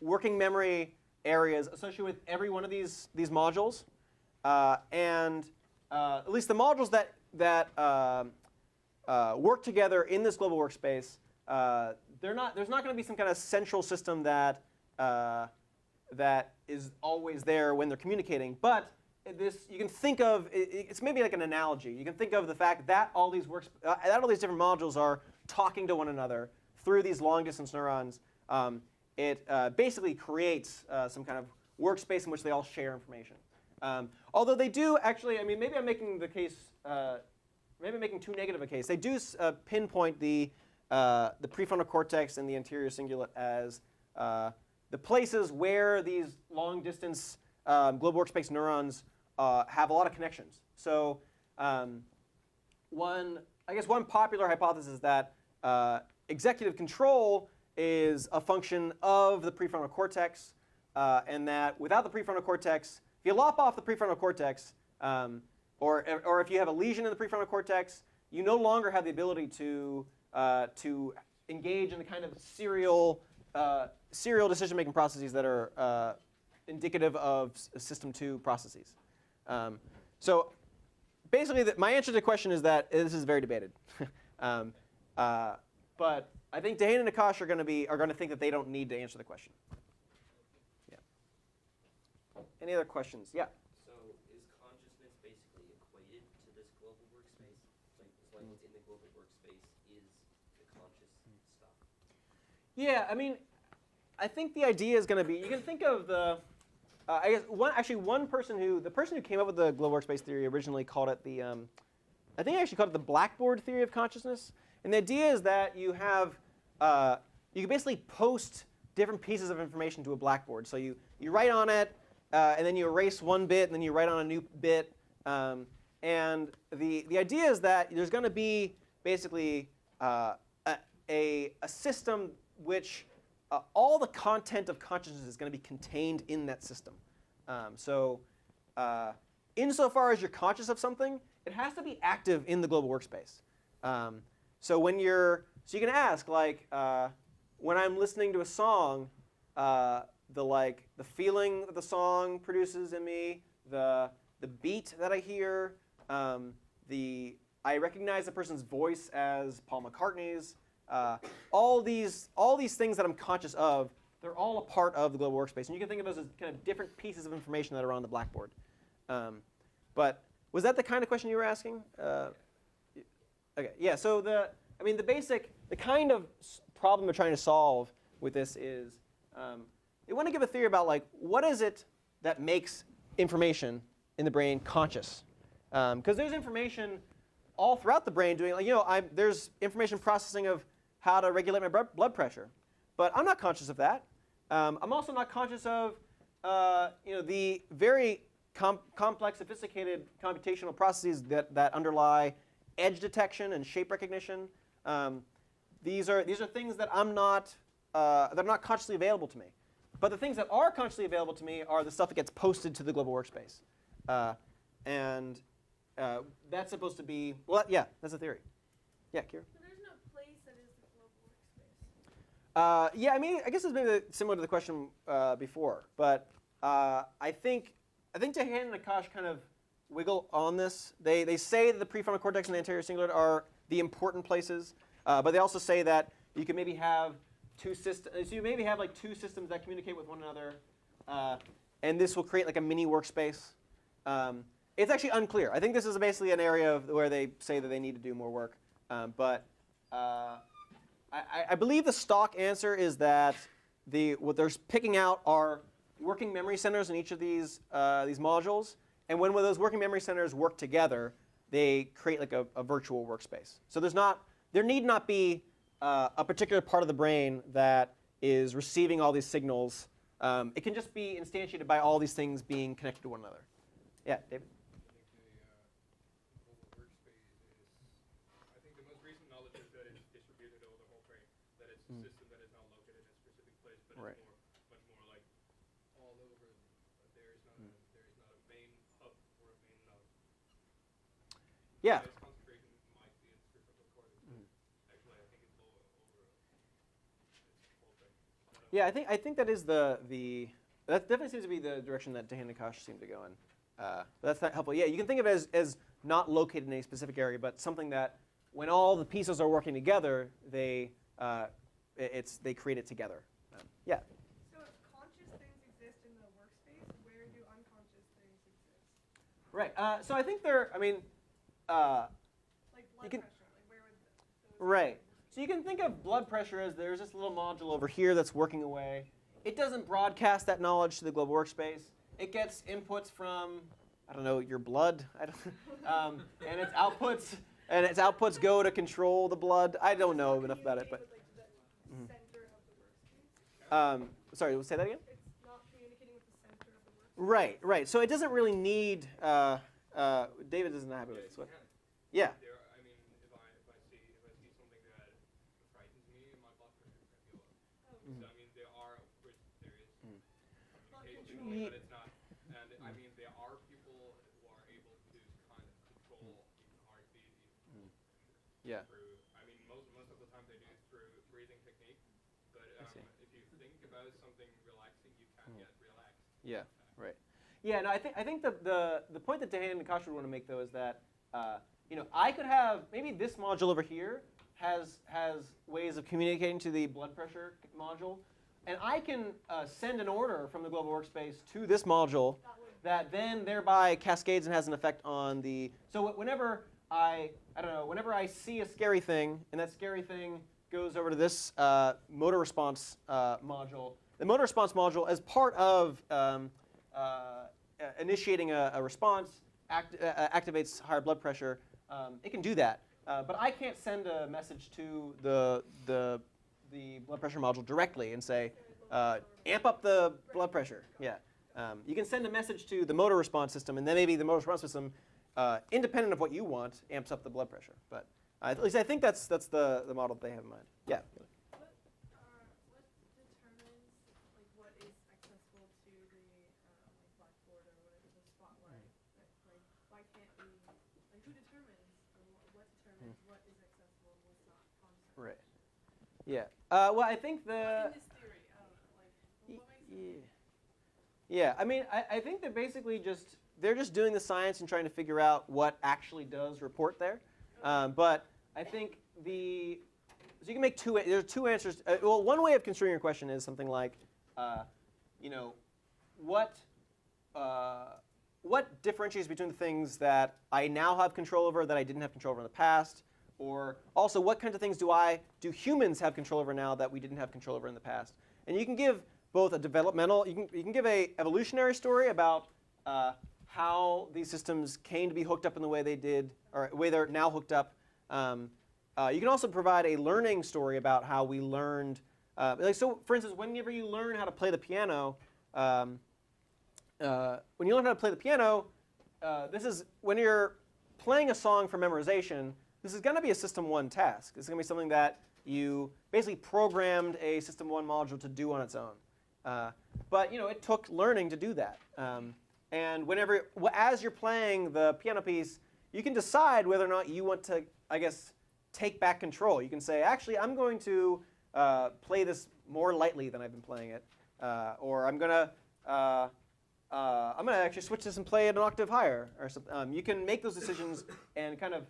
working memory areas associated with every one of these modules, and at least the modules that work together in this global workspace, there's not going to be some kind of central system that is always there when they're communicating. But you can think of it's maybe like an analogy. You can think of the fact that all these different modules are talking to one another through these long-distance neurons. It basically creates some kind of workspace in which they all share information. Although they do actually, I mean, maybe I'm making the case, maybe I'm making too negative a case. They do pinpoint the prefrontal cortex and the anterior cingulate as the places where these long-distance global workspace neurons have a lot of connections. So one popular hypothesis is that executive control is a function of the prefrontal cortex, and that without the prefrontal cortex, if you lop off the prefrontal cortex, or if you have a lesion in the prefrontal cortex, you no longer have the ability to engage in the kind of serial decision-making processes that are indicative of System 2 processes. So basically, my answer to the question is that this is very debated. But I think Dehane and Akash are going to think that they don't need to answer the question. Yeah. Any other questions? Yeah. So is consciousness basically equated to this global workspace? Like, it's like what's in the global workspace is the conscious stuff? Yeah, I mean, I think the idea is going to be, you can think of the, I guess the person who came up with the global workspace theory originally called it I think he actually called it the blackboard theory of consciousness. And the idea is that you have, you can basically post different pieces of information to a blackboard. So you write on it, and then you erase one bit, and then you write on a new bit. And the idea is that there's going to be basically a system which all the content of consciousness is going to be contained in that system. So insofar as you're conscious of something, it has to be active in the global workspace. So you can ask, like, when I'm listening to a song, the feeling that the song produces in me, the beat that I hear, I recognize the person's voice as Paul McCartney's. All these things that I'm conscious of, they're all a part of the global workspace. And you can think of those as kind of different pieces of information that are on the blackboard. But was that the kind of question you were asking? Okay, yeah, so the kind of problem they're trying to solve with this is they want to give a theory about, like, what is it that makes information in the brain conscious? Because there's information all throughout the brain doing, like, there's information processing of how to regulate my blood pressure. But I'm not conscious of that. I'm also not conscious of the very complex, sophisticated computational processes that underlie edge detection and shape recognition. These are things that I'm not that are not consciously available to me. But the things that are consciously available to me are the stuff that gets posted to the global workspace, and that's supposed to be, well, yeah, that's a theory. Yeah, Kira. But there's no place that is the global workspace. Yeah, I mean, I guess it's maybe similar to the question before, but I think Dehane and Akash kind of wiggle on this. They say that the prefrontal cortex and the anterior cingulate are the important places, but they also say that you can maybe have two systems. So you maybe have like two systems that communicate with one another, and this will create like a mini workspace. It's actually unclear. I think this is basically an area where they say that they need to do more work, but I believe the stock answer is that what they're picking out are working memory centers in each of these modules, and when those working memory centers work together, they create like a virtual workspace. So there need not be a particular part of the brain that is receiving all these signals. It can just be instantiated by all these things being connected to one another. Yeah, David? I think the most recent knowledge is that it's distributed over the whole brain, that it's a system that is not located in a specific place, but Right. it's much more like all over. There is not a main hub or a main node. Yeah. Its concentration might be in the prefrontal cortex. Actually, I think it's low over its whole brain. Yeah, I think that is that definitely seems to be the direction that Dehan and Akash seem to go in. But that's not helpful. Yeah, you can think of it as not located in a specific area, but something that when all the pieces are working together, they create it together. Yeah. So if conscious things exist in the workspace, where do unconscious things exist? Right. So I think they're. I mean. Like blood pressure, like where would those Right. So you can think of blood pressure as there's this little module over here that's working away. It doesn't broadcast that knowledge to the global workspace. It gets inputs from, I don't know, your blood. I don't, and its outputs go to control the blood. I don't know enough about it, but. with, like, the center of the workspace? Sorry, say that again. It's not communicating with the center of the workspace. Right. So it doesn't really need. David isn't happy with this. What? Yeah. There, I mean, if I see something that frightens me, my blood pressure can go up. So I mean, there are, of course, there is communication, but it's not. And I mean, there are people who are able to kind of control even heartbeat, even blood pressure. Yeah. Through, I mean, most of the time they do it through breathing technique. But if you think about something relaxing, you can get relaxed. Yeah. Right. Yeah. No, I think the point that Dehan and Akash would want to make though is that I could have maybe this module over here has ways of communicating to the blood pressure module, and I can send an order from the global workspace to this module that then thereby cascades and has an effect on the. So whenever whenever I see a scary thing and that scary thing goes over to this motor response module, the motor response module, as part of initiating a response, activates higher blood pressure. It can do that, but I can't send a message to the blood pressure module directly and say, amp up the blood pressure. Yeah, you can send a message to the motor response system, and then maybe the motor response system, independent of what you want, amps up the blood pressure. But at least I think that's the model that they have in mind. Yeah. What determines like what is accessible to the blackboard or whatever, the spotlight? Like why can't we? Like who determines what determines what is accessible and what's not constant? Right. Yeah. Well, I think the. In this theory, what makes it? Yeah. I mean, I think they're basically they're just doing the science and trying to figure out what actually does report there. But I think so you can make there are two answers. Well, one way of construing your question is something like, what differentiates between the things that I now have control over that I didn't have control over in the past, or also what kinds of things do humans have control over now that we didn't have control over in the past? And you can give both a developmental, you can give a evolutionary story about how these systems came to be hooked up in the way they did, or the way they're now hooked up. You can also provide a learning story about how we learned. So, for instance, whenever you learn how to play the piano, this is when you're playing a song for memorization. This is going to be a System 1 task. This is going to be something that you basically programmed a System 1 module to do on its own. But it took learning to do that. And as you're playing the piano piece, you can decide whether or not you want to, I guess, take back control. You can say, actually, I'm going to play this more lightly than I've been playing it, or I'm gonna actually switch this and play it an octave higher, or something. You can make those decisions and kind of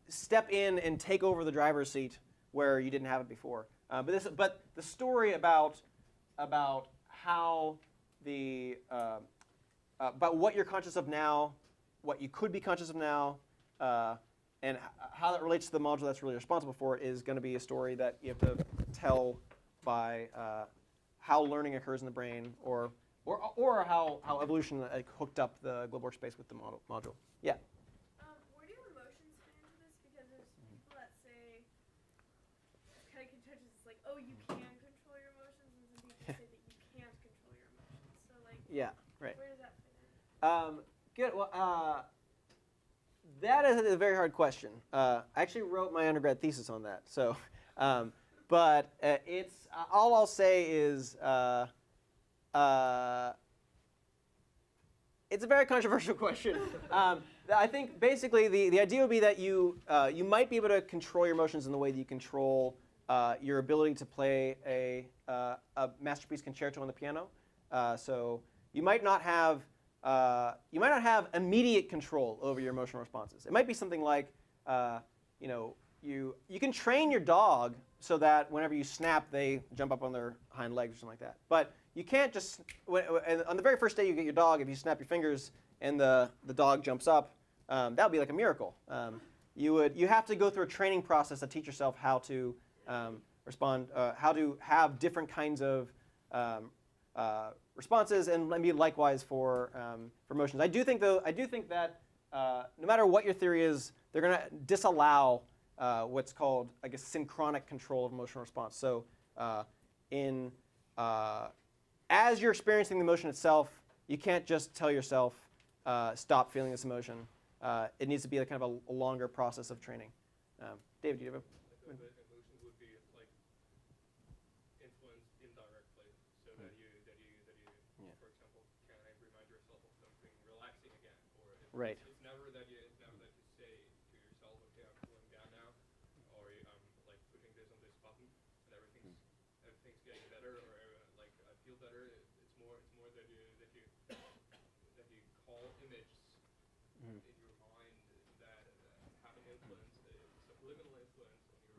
step in and take over the driver's seat where you didn't have it before. But the story about how about what you're conscious of now, what you could be conscious of now, and how that relates to the module that's really responsible for it is going to be a story that you have to tell by how learning occurs in the brain, or how evolution hooked up the global workspace with the module. Yeah. Where do emotions fit into this? Because there's people that say it's kind of contentious. It's like, oh, you can control your emotions, and Yeah, right. Where does that fit in? Good. Well, that is a very hard question. I actually wrote my undergrad thesis on that. So, but it's all I'll say is it's a very controversial question. I think basically the idea would be that you might be able to control your emotions in the way that you control your ability to play a masterpiece concerto on the piano. So you might not have immediate control over your emotional responses. It might be something like you can train your dog so that whenever you snap, they jump up on their hind legs or something like that. But you can't just on the very first day you get your dog, if you snap your fingers and the dog jumps up, that would be like a miracle. You have to go through a training process to teach yourself how to respond, how to have different kinds of responses, and maybe likewise for emotions. I do think that no matter what your theory is, they're going to disallow what's called, I guess, synchronic control of emotional response. So as you're experiencing the emotion itself, you can't just tell yourself, stop feeling this emotion. It needs to be a kind of a longer process of training. David, do you have a... The emotions would be like influenced indirectly, so that you for example, can remind yourself of something relaxing again, or Right. It's never that you say to yourself, okay, I'm feeling down now, or I'm like pushing this on this button, and everything's getting better, or like I feel better. It's more that you call images in your mind that have an influence, subliminal influence on your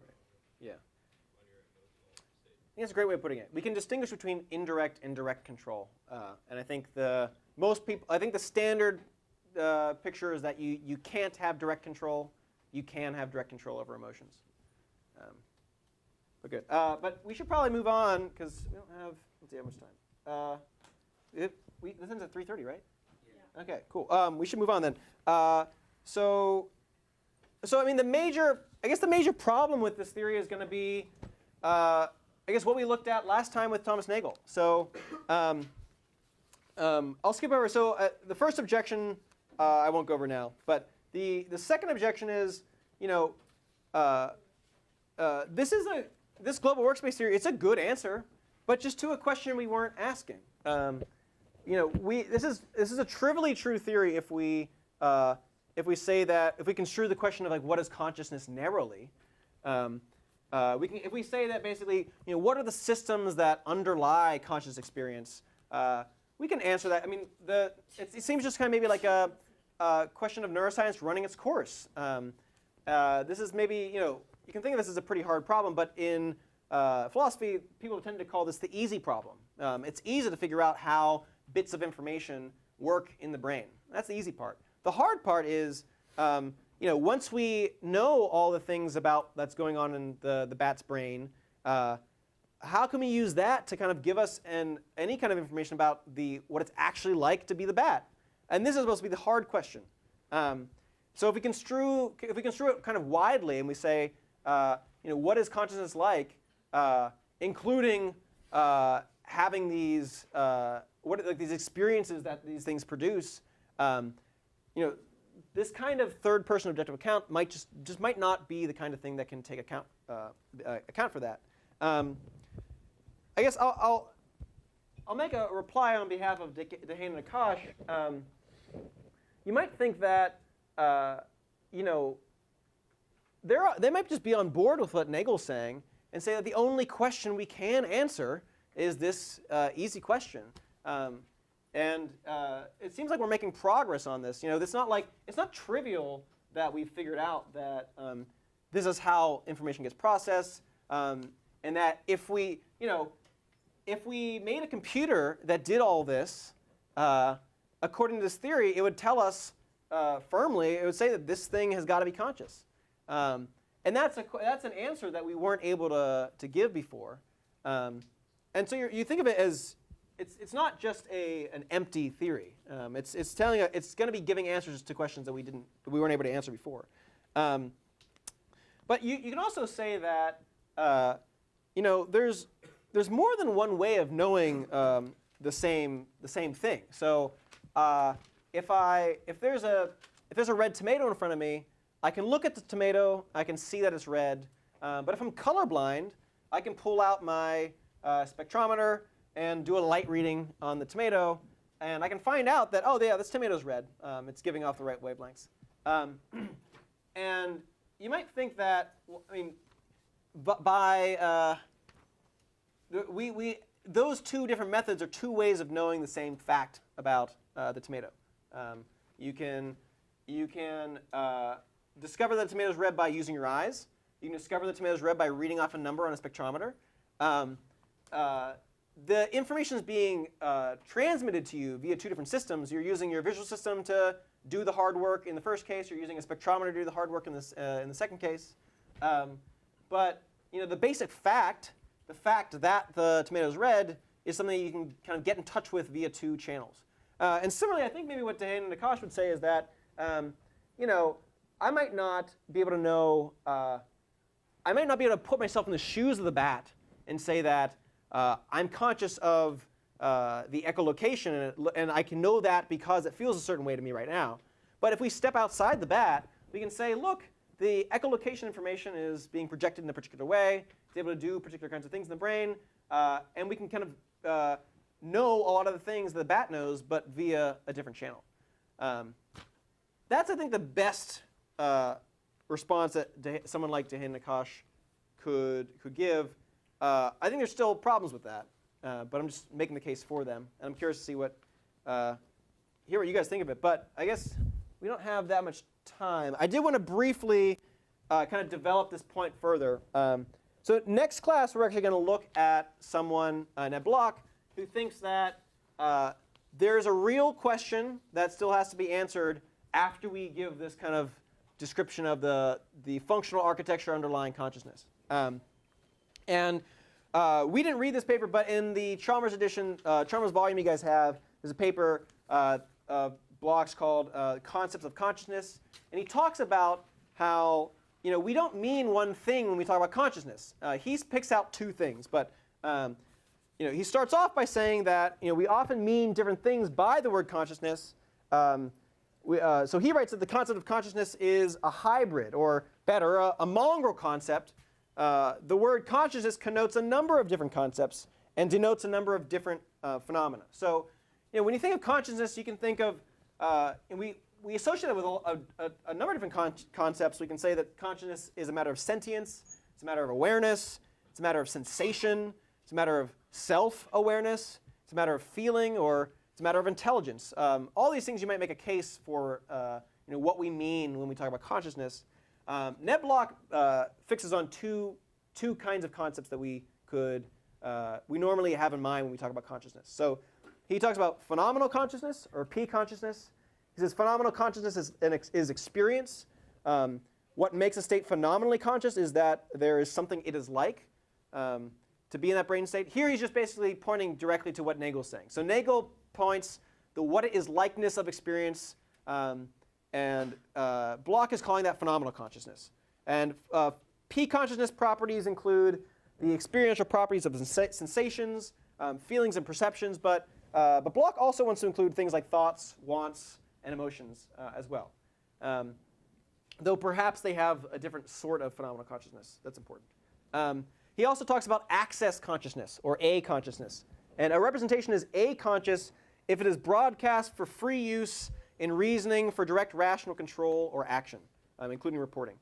Yeah. on your emotional state. I think that's a great way of putting it. We can distinguish between indirect and direct control, and I think the standard picture is that you can't have direct control. You can have direct control over emotions. But good. But we should probably move on because we don't have. Let's see how much time. This ends at 3:30, right? Yeah. Okay. Cool. We should move on then. So I mean, the major problem with this theory is going to be, I guess, what we looked at last time with Thomas Nagel. So I'll skip over. So the first objection I won't go over now, but the second objection is, this global workspace theory. It's a good answer, but just to a question we weren't asking. This is a trivially true theory if we say that, if we construe the question of like what is consciousness narrowly, if we say that basically, what are the systems that underlie conscious experience, we can answer that. I mean, it seems just kind of maybe like a question of neuroscience running its course. This is maybe, you can think of this as a pretty hard problem, but in philosophy, people tend to call this the easy problem. It's easy to figure out how bits of information work in the brain. That's the easy part. The hard part is, once we know all the things about that's going on in the bat's brain, how can we use that to kind of give us any kind of information about what it's actually like to be the bat? And this is supposed to be the hard question. So if we construe it kind of widely, and we say, what is consciousness like, including having these these experiences that these things produce, this kind of third-person objective account might just might not be the kind of thing that can take account for that. I guess I'll make a reply on behalf of Dehane and Akash. You might think that they might just be on board with what Nagel's saying and say that the only question we can answer is this easy question. And it seems like we're making progress on this. It's not trivial that we've figured out that this is how information gets processed, and that if we made a computer that did all this, according to this theory, it would tell us firmly. It would say that this thing has got to be conscious, and that's an answer that we weren't able to give before. And so you think of it as it's not just an empty theory. It's telling it's going to be giving answers to questions that we weren't able to answer before. But you can also say that there's more than one way of knowing the same thing. So if there's a red tomato in front of me, I can look at the tomato, I can see that it's red. But if I'm colorblind, I can pull out my spectrometer and do a light reading on the tomato, and I can find out that, oh, yeah, this tomato's red. It's giving off the right wavelengths. And you might think that, I mean, those two different methods are two ways of knowing the same fact about the tomato. You can discover that the tomato is red by using your eyes. You can discover the tomato is red by reading off a number on a spectrometer. The information is being transmitted to you via two different systems. You're using your visual system to do the hard work in the first case. You're using a spectrometer to do the hard work in the second case. But the basic fact, the fact that the tomato is red, is something you can kind of get in touch with via two channels. And similarly, I think maybe what Dehaene and Nakash would say is that I might not be able to know. I might not be able to put myself in the shoes of the bat and say that I'm conscious of the echolocation, and I can know that because it feels a certain way to me right now. But if we step outside the bat, we can say, look, the echolocation information is being projected in a particular way. It's able to do particular kinds of things in the brain. And we can kind of know a lot of the things that the bat knows, but via a different channel. That's, I think, the best response that someone like Dehaene and Nakash could give. I think there's still problems with that, but I'm just making the case for them. And I'm curious to see hear what you guys think of it. But I guess we don't have that much time. I did want to briefly kind of develop this point further. So next class, we're actually going to look at someone, Ned Block, who thinks that there's a real question that still has to be answered after we give this kind of description of the functional architecture underlying consciousness. And we didn't read this paper, but in the Chalmers edition, Chalmers volume you guys have, there's a paper Block's called Concepts of Consciousness. And he talks about how we don't mean one thing when we talk about consciousness. He picks out two things, but he starts off by saying that we often mean different things by the word consciousness. So he writes that the concept of consciousness is a hybrid, or better, a mongrel concept. The word consciousness connotes a number of different concepts and denotes a number of different phenomena. So when you think of consciousness, you can think of, and we associate it with a number of different concepts. We can say that consciousness is a matter of sentience, it's a matter of awareness, it's a matter of sensation, it's a matter of self-awareness, it's a matter of feeling, or it's a matter of intelligence. All these things you might make a case for what we mean when we talk about consciousness. Ned Block fixes on two kinds of concepts that we normally have in mind when we talk about consciousness. So he talks about phenomenal consciousness, or P consciousness. He says phenomenal consciousness is experience. What makes a state phenomenally conscious is that there is something it is like to be in that brain state. Here he's just basically pointing directly to what Nagel's saying. So Nagel points the what it is likeness of experience, and Block is calling that phenomenal consciousness. And P consciousness properties include the experiential properties of sensations, feelings, and perceptions, but Block also wants to include things like thoughts, wants, and emotions as well. Though perhaps they have a different sort of phenomenal consciousness. That's important. He also talks about access consciousness, or A consciousness. And a representation is A-conscious if it is broadcast for free use in reasoning for direct rational control or action, including reporting.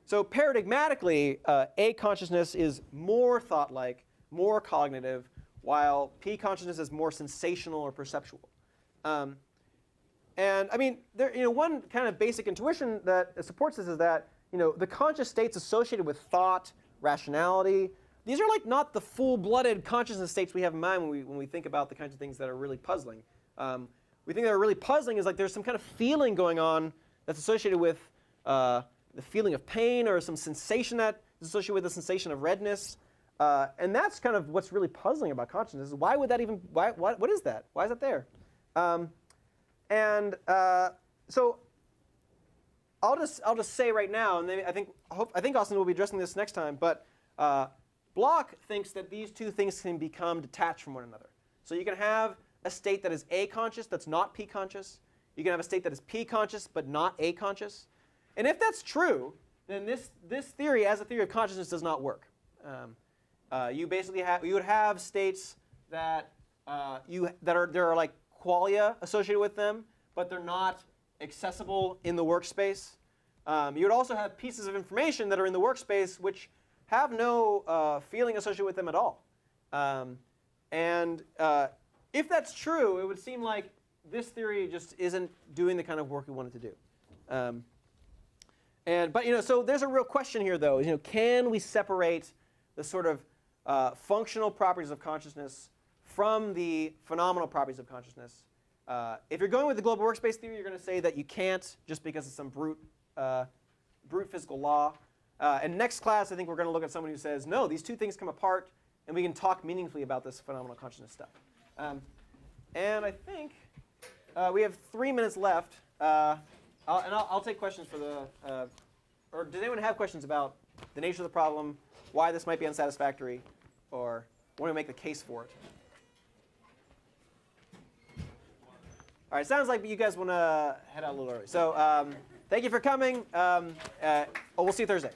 So paradigmatically, A-consciousness is more thought-like, more cognitive, while P-consciousness is more sensational or perceptual. And I mean, one kind of basic intuition that supports this is that the conscious states associated with thought, rationality, these are like not the full-blooded consciousness states we have in mind when we think about the kinds of things that are really puzzling. We think that are really puzzling is like there's some kind of feeling going on that's associated with the feeling of pain, or some sensation that is associated with the sensation of redness. And that's kind of what's really puzzling about consciousness. Why would that even, what is that? Why is that there? So I'll just say right now, and I think Austin will be addressing this next time, but Block thinks that these two things can become detached from one another. So you can have a state that is A-conscious that's not P-conscious. You can have a state that is P-conscious but not A-conscious. And if that's true, then this theory, as a theory of consciousness, does not work. You would have states that there are like qualia associated with them, but they're not accessible in the workspace. You would also have pieces of information that are in the workspace which have no feeling associated with them at all. If that's true, it would seem like this theory just isn't doing the kind of work we want it to do. So there's a real question here, though. Can we separate the sort of functional properties of consciousness from the phenomenal properties of consciousness? If you're going with the global workspace theory, you're going to say that you can't just because it's some brute physical law. And next class, I think we're going to look at someone who says, no, these two things come apart, and we can talk meaningfully about this phenomenal consciousness stuff. And I think we have 3 minutes left. I'll take questions for the or does anyone have questions about the nature of the problem, why this might be unsatisfactory, or want to make the case for it? All right, sounds like you guys want to head out a little early. So thank you for coming. We'll see you Thursday.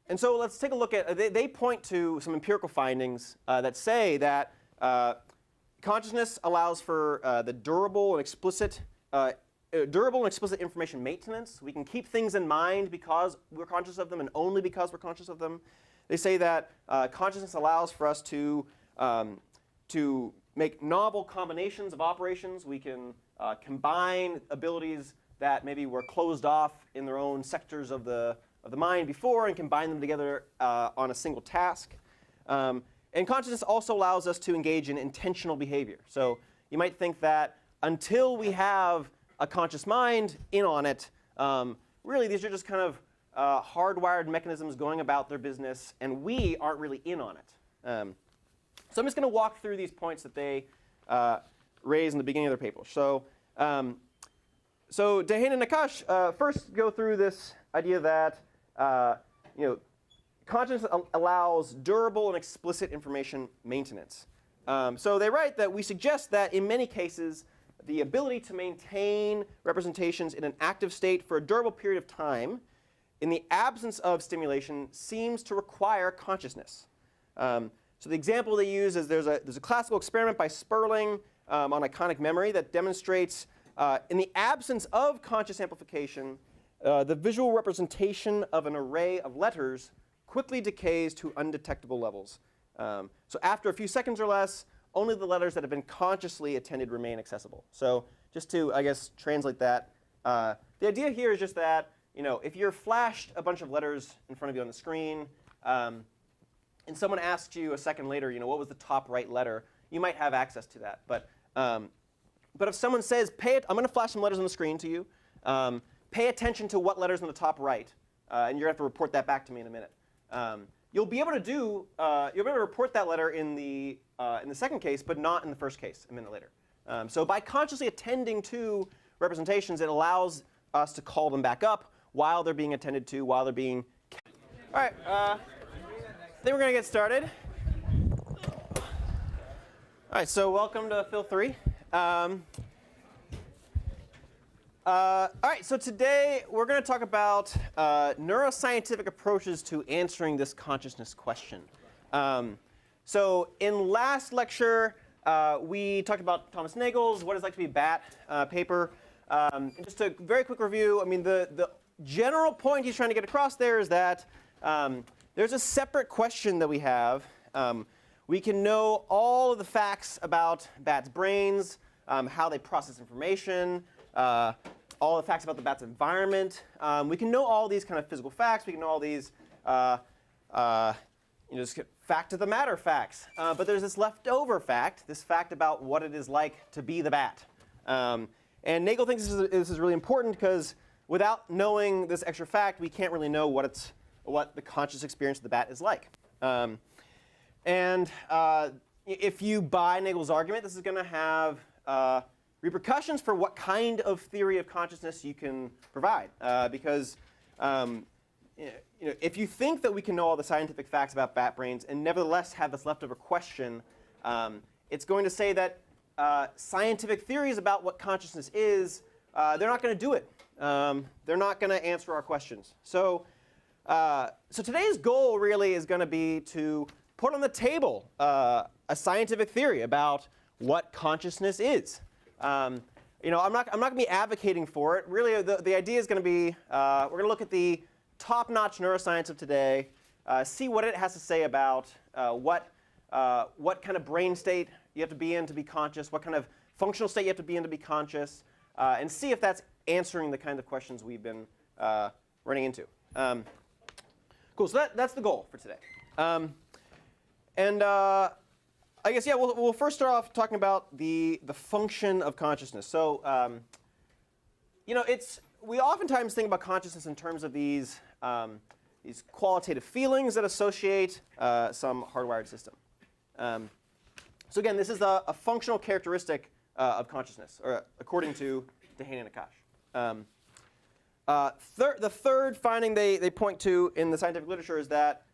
And so let's take a look at, they point to some empirical findings that say that consciousness allows for the durable and explicit information maintenance. We can keep things in mind because we're conscious of them and only because we're conscious of them. They say that consciousness allows for us to make novel combinations of operations. We can combine abilities that maybe were closed off in their own sectors of the mind before and combine them together on a single task. And consciousness also allows us to engage in intentional behavior. So you might think that until we have a conscious mind in on it, really these are just kind of hardwired mechanisms going about their business, and we aren't really in on it. So I'm just going to walk through these points that they raise in the beginning of their paper. So Dehaene and Nakash first go through this idea that consciousness allows durable and explicit information maintenance. So they write that we suggest that in many cases, the ability to maintain representations in an active state for a durable period of time in the absence of stimulation seems to require consciousness. So the example they use is there's a classical experiment by Sperling on iconic memory that demonstrates in the absence of conscious amplification, the visual representation of an array of letters quickly decays to undetectable levels. So after a few seconds or less, only the letters that have been consciously attended remain accessible. So just to, I guess, translate that, the idea here is just that if you're flashed a bunch of letters in front of you on the screen, and someone asks you a second later, what was the top right letter, you might have access to that. But if someone says, I'm going to flash some letters on the screen to you, pay attention to what letters on the top right, and you're going to have to report that back to me in a minute. You'll be able to report that letter in the second case, but not in the first case a minute later. So by consciously attending to representations, it allows us to call them back up while they're being attended to, while they're being. All right, then we're going to get started. All right, so welcome to Phil 3. All right, so today we're going to talk about neuroscientific approaches to answering this consciousness question. So in last lecture, we talked about Thomas Nagel's What It's Like to Be a Bat paper. Just a very quick review, the general point he's trying to get across there is that there's a separate question that we have. We can know all of the facts about bats' brains, how they process information, all the facts about the bat's environment. We can know all these kind of physical facts. We can know all these just fact of the matter facts. But there's this leftover fact, this fact about what it is like to be the bat. And Nagel thinks this is really important because without knowing this extra fact, we can't really know what the conscious experience of the bat is like. If you buy Nagel's argument, this is going to have repercussions for what kind of theory of consciousness you can provide. Because if you think that we can know all the scientific facts about bat brains and nevertheless have this leftover question, it's going to say that scientific theories about what consciousness is, they're not going to do it. They're not going to answer our questions. So today's goal really is going to be to put on the table a scientific theory about what consciousness is. I'm not going to be advocating for it. Really, the idea is going to be we're going to look at the top-notch neuroscience of today, see what it has to say about what kind of brain state you have to be in to be conscious, what kind of functional state you have to be in to be conscious, and see if that's answering the kind of questions we've been running into. Cool. So that's the goal for today. I guess, yeah, we'll first start off talking about the function of consciousness. So, we oftentimes think about consciousness in terms of these qualitative feelings that associate some hardwired system. So again, this is a functional characteristic of consciousness, or according to Dehaene and Akash. The third finding they point to in the scientific literature is that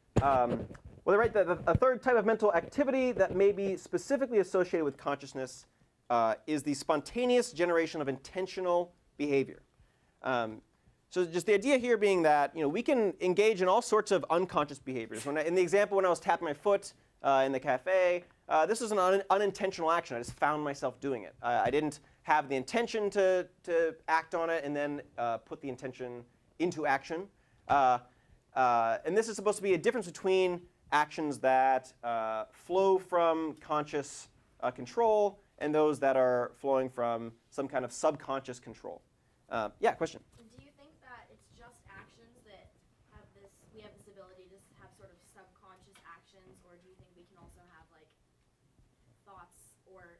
they write that a third type of mental activity that may be specifically associated with consciousness is the spontaneous generation of intentional behavior. So just the idea here being that we can engage in all sorts of unconscious behaviors. In the example when I was tapping my foot in the cafe, this was an unintentional action. I just found myself doing it. I didn't have the intention to act on it and then put the intention into action. And this is supposed to be a difference between actions that flow from conscious control and those that are flowing from some kind of subconscious control. Yeah, question? Do you think that it's just actions that we have this ability to have sort of subconscious actions, or do you think we can also have like thoughts or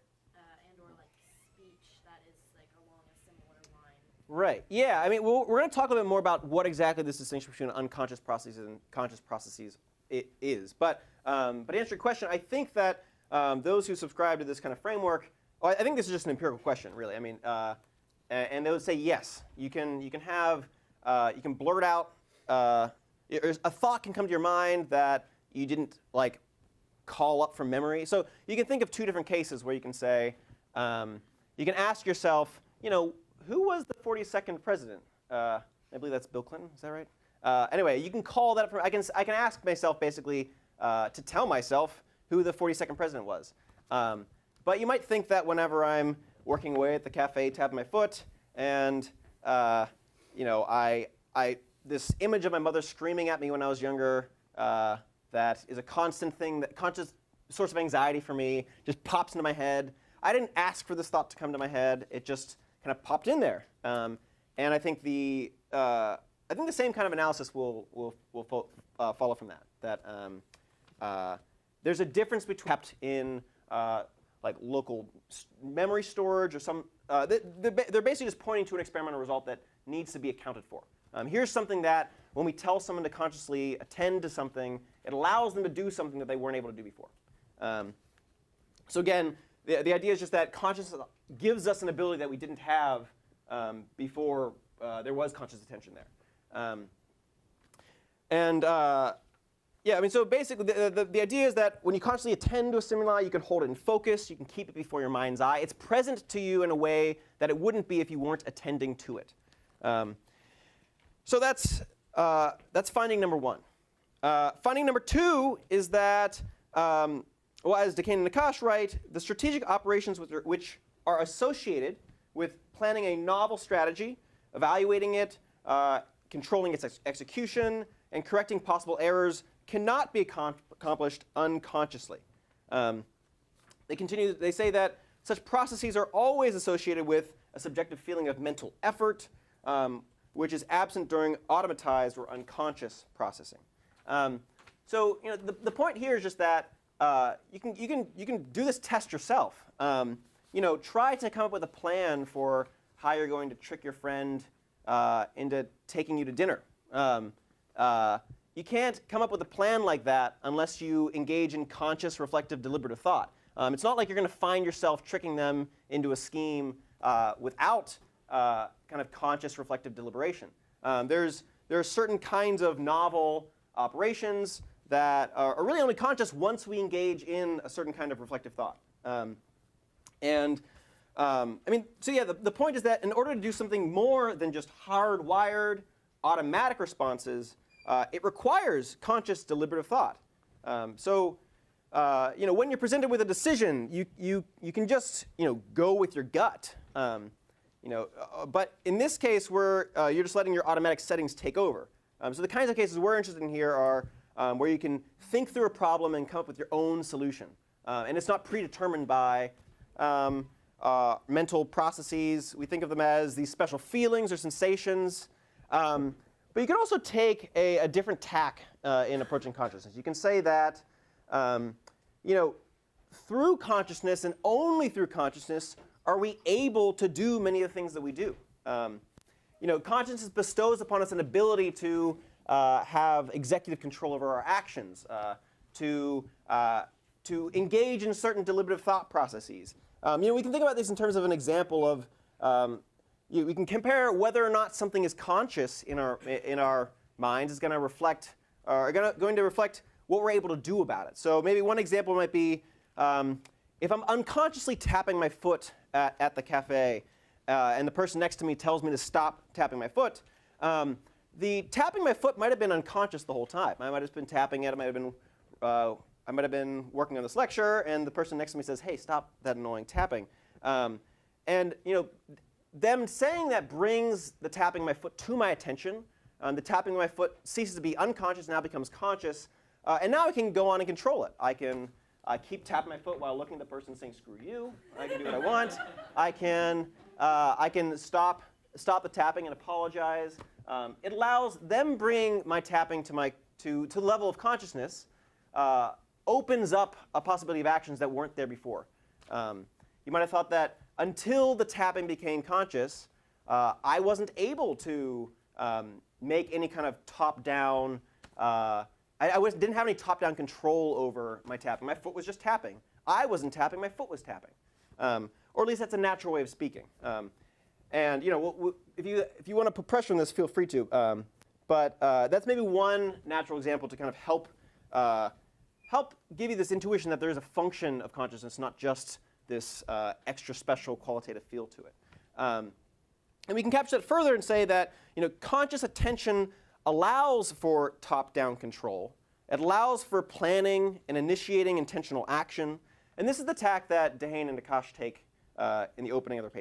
speech that is like along a similar line? Right. Yeah. I mean, we're going to talk a little bit more about what exactly this distinction between unconscious processes and conscious processes is. But to answer your question, I think that those who subscribe to this kind of framework, I think this is just an empirical question, really. I mean, and they would say yes. You can blurt out a thought can come to your mind that you didn't call up from memory. So you can think of two different cases where you can say, you can ask yourself, who was the 42nd president? I believe that's Bill Clinton. Is that right? Anyway, you can call that from. I can ask myself basically to tell myself who the 42nd president was. But you might think that whenever I'm working away at the cafe, tapping my foot, and this image of my mother screaming at me when I was younger, that is a constant thing, that conscious source of anxiety for me, just pops into my head. I didn't ask for this thought to come to my head. It just kind of popped in there. And I think the same kind of analysis will follow from that. That there's a difference between kept in local memory storage or some. They're basically just pointing to an experimental result that needs to be accounted for. Here's something that when we tell someone to consciously attend to something, it allows them to do something that they weren't able to do before. So again, the idea is just that consciousness gives us an ability that we didn't have before there was conscious attention there. Yeah, I mean, so basically, the idea is that when you consciously attend to a stimuli, you can hold it in focus, you can keep it before your mind's eye. It's present to you in a way that it wouldn't be if you weren't attending to it. So that's finding number one. Finding number two is that, as Dehaene and Akash write, the strategic operations which are associated with planning a novel strategy, evaluating it, controlling its execution, and correcting possible errors cannot be accomplished unconsciously. They say that such processes are always associated with a subjective feeling of mental effort, which is absent during automatized or unconscious processing. So the point here is just that you can do this test yourself. Try to come up with a plan for how you're going to trick your friend into taking you to dinner. You can't come up with a plan like that unless you engage in conscious, reflective, deliberative thought. It's not like you're going to find yourself tricking them into a scheme without kind of conscious reflective deliberation. There are certain kinds of novel operations that are really only conscious once we engage in a certain kind of reflective thought. So yeah, the point is that in order to do something more than just hardwired automatic responses, it requires conscious deliberative thought. When you're presented with a decision, you can just go with your gut. But in this case, where you're just letting your automatic settings take over. So the kinds of cases we're interested in here are where you can think through a problem and come up with your own solution. And it's not predetermined by mental processes. We think of them as these special feelings or sensations. But you can also take a different tack in approaching consciousness. You can say that through consciousness and only through consciousness are we able to do many of the things that we do. Consciousness bestows upon us an ability to have executive control over our actions, to engage in certain deliberative thought processes. We can think about this in terms of an example of we can compare whether or not something is conscious in our minds is going to reflect going to reflect what we're able to do about it. So maybe one example might be if I'm unconsciously tapping my foot at the cafe and the person next to me tells me to stop tapping my foot, the tapping my foot might have been unconscious the whole time. I might have been tapping it. I might have been working on this lecture, and the person next to me says, "Hey, stop that annoying tapping." Them saying that brings the tapping my foot to my attention. The tapping my foot ceases to be unconscious, now becomes conscious. And now I can go on and control it. I can keep tapping my foot while looking at the person saying, "Screw you." I can do what I want. I can stop the tapping and apologize. It allows them bring my tapping to the level of consciousness, opens up a possibility of actions that weren't there before. You might have thought that until the tapping became conscious, I wasn't able to make any kind of top-down. Didn't have any top-down control over my tapping. My foot was just tapping. I wasn't tapping. My foot was tapping. Or at least that's a natural way of speaking. If you want to put pressure on this, feel free to. But that's maybe one natural example to kind of help give you this intuition that there is a function of consciousness, not just this extra special qualitative feel to it. And we can capture that further and say that conscious attention allows for top-down control. It allows for planning and initiating intentional action. And this is the tack that Dehaene and Akash take in the opening of their paper.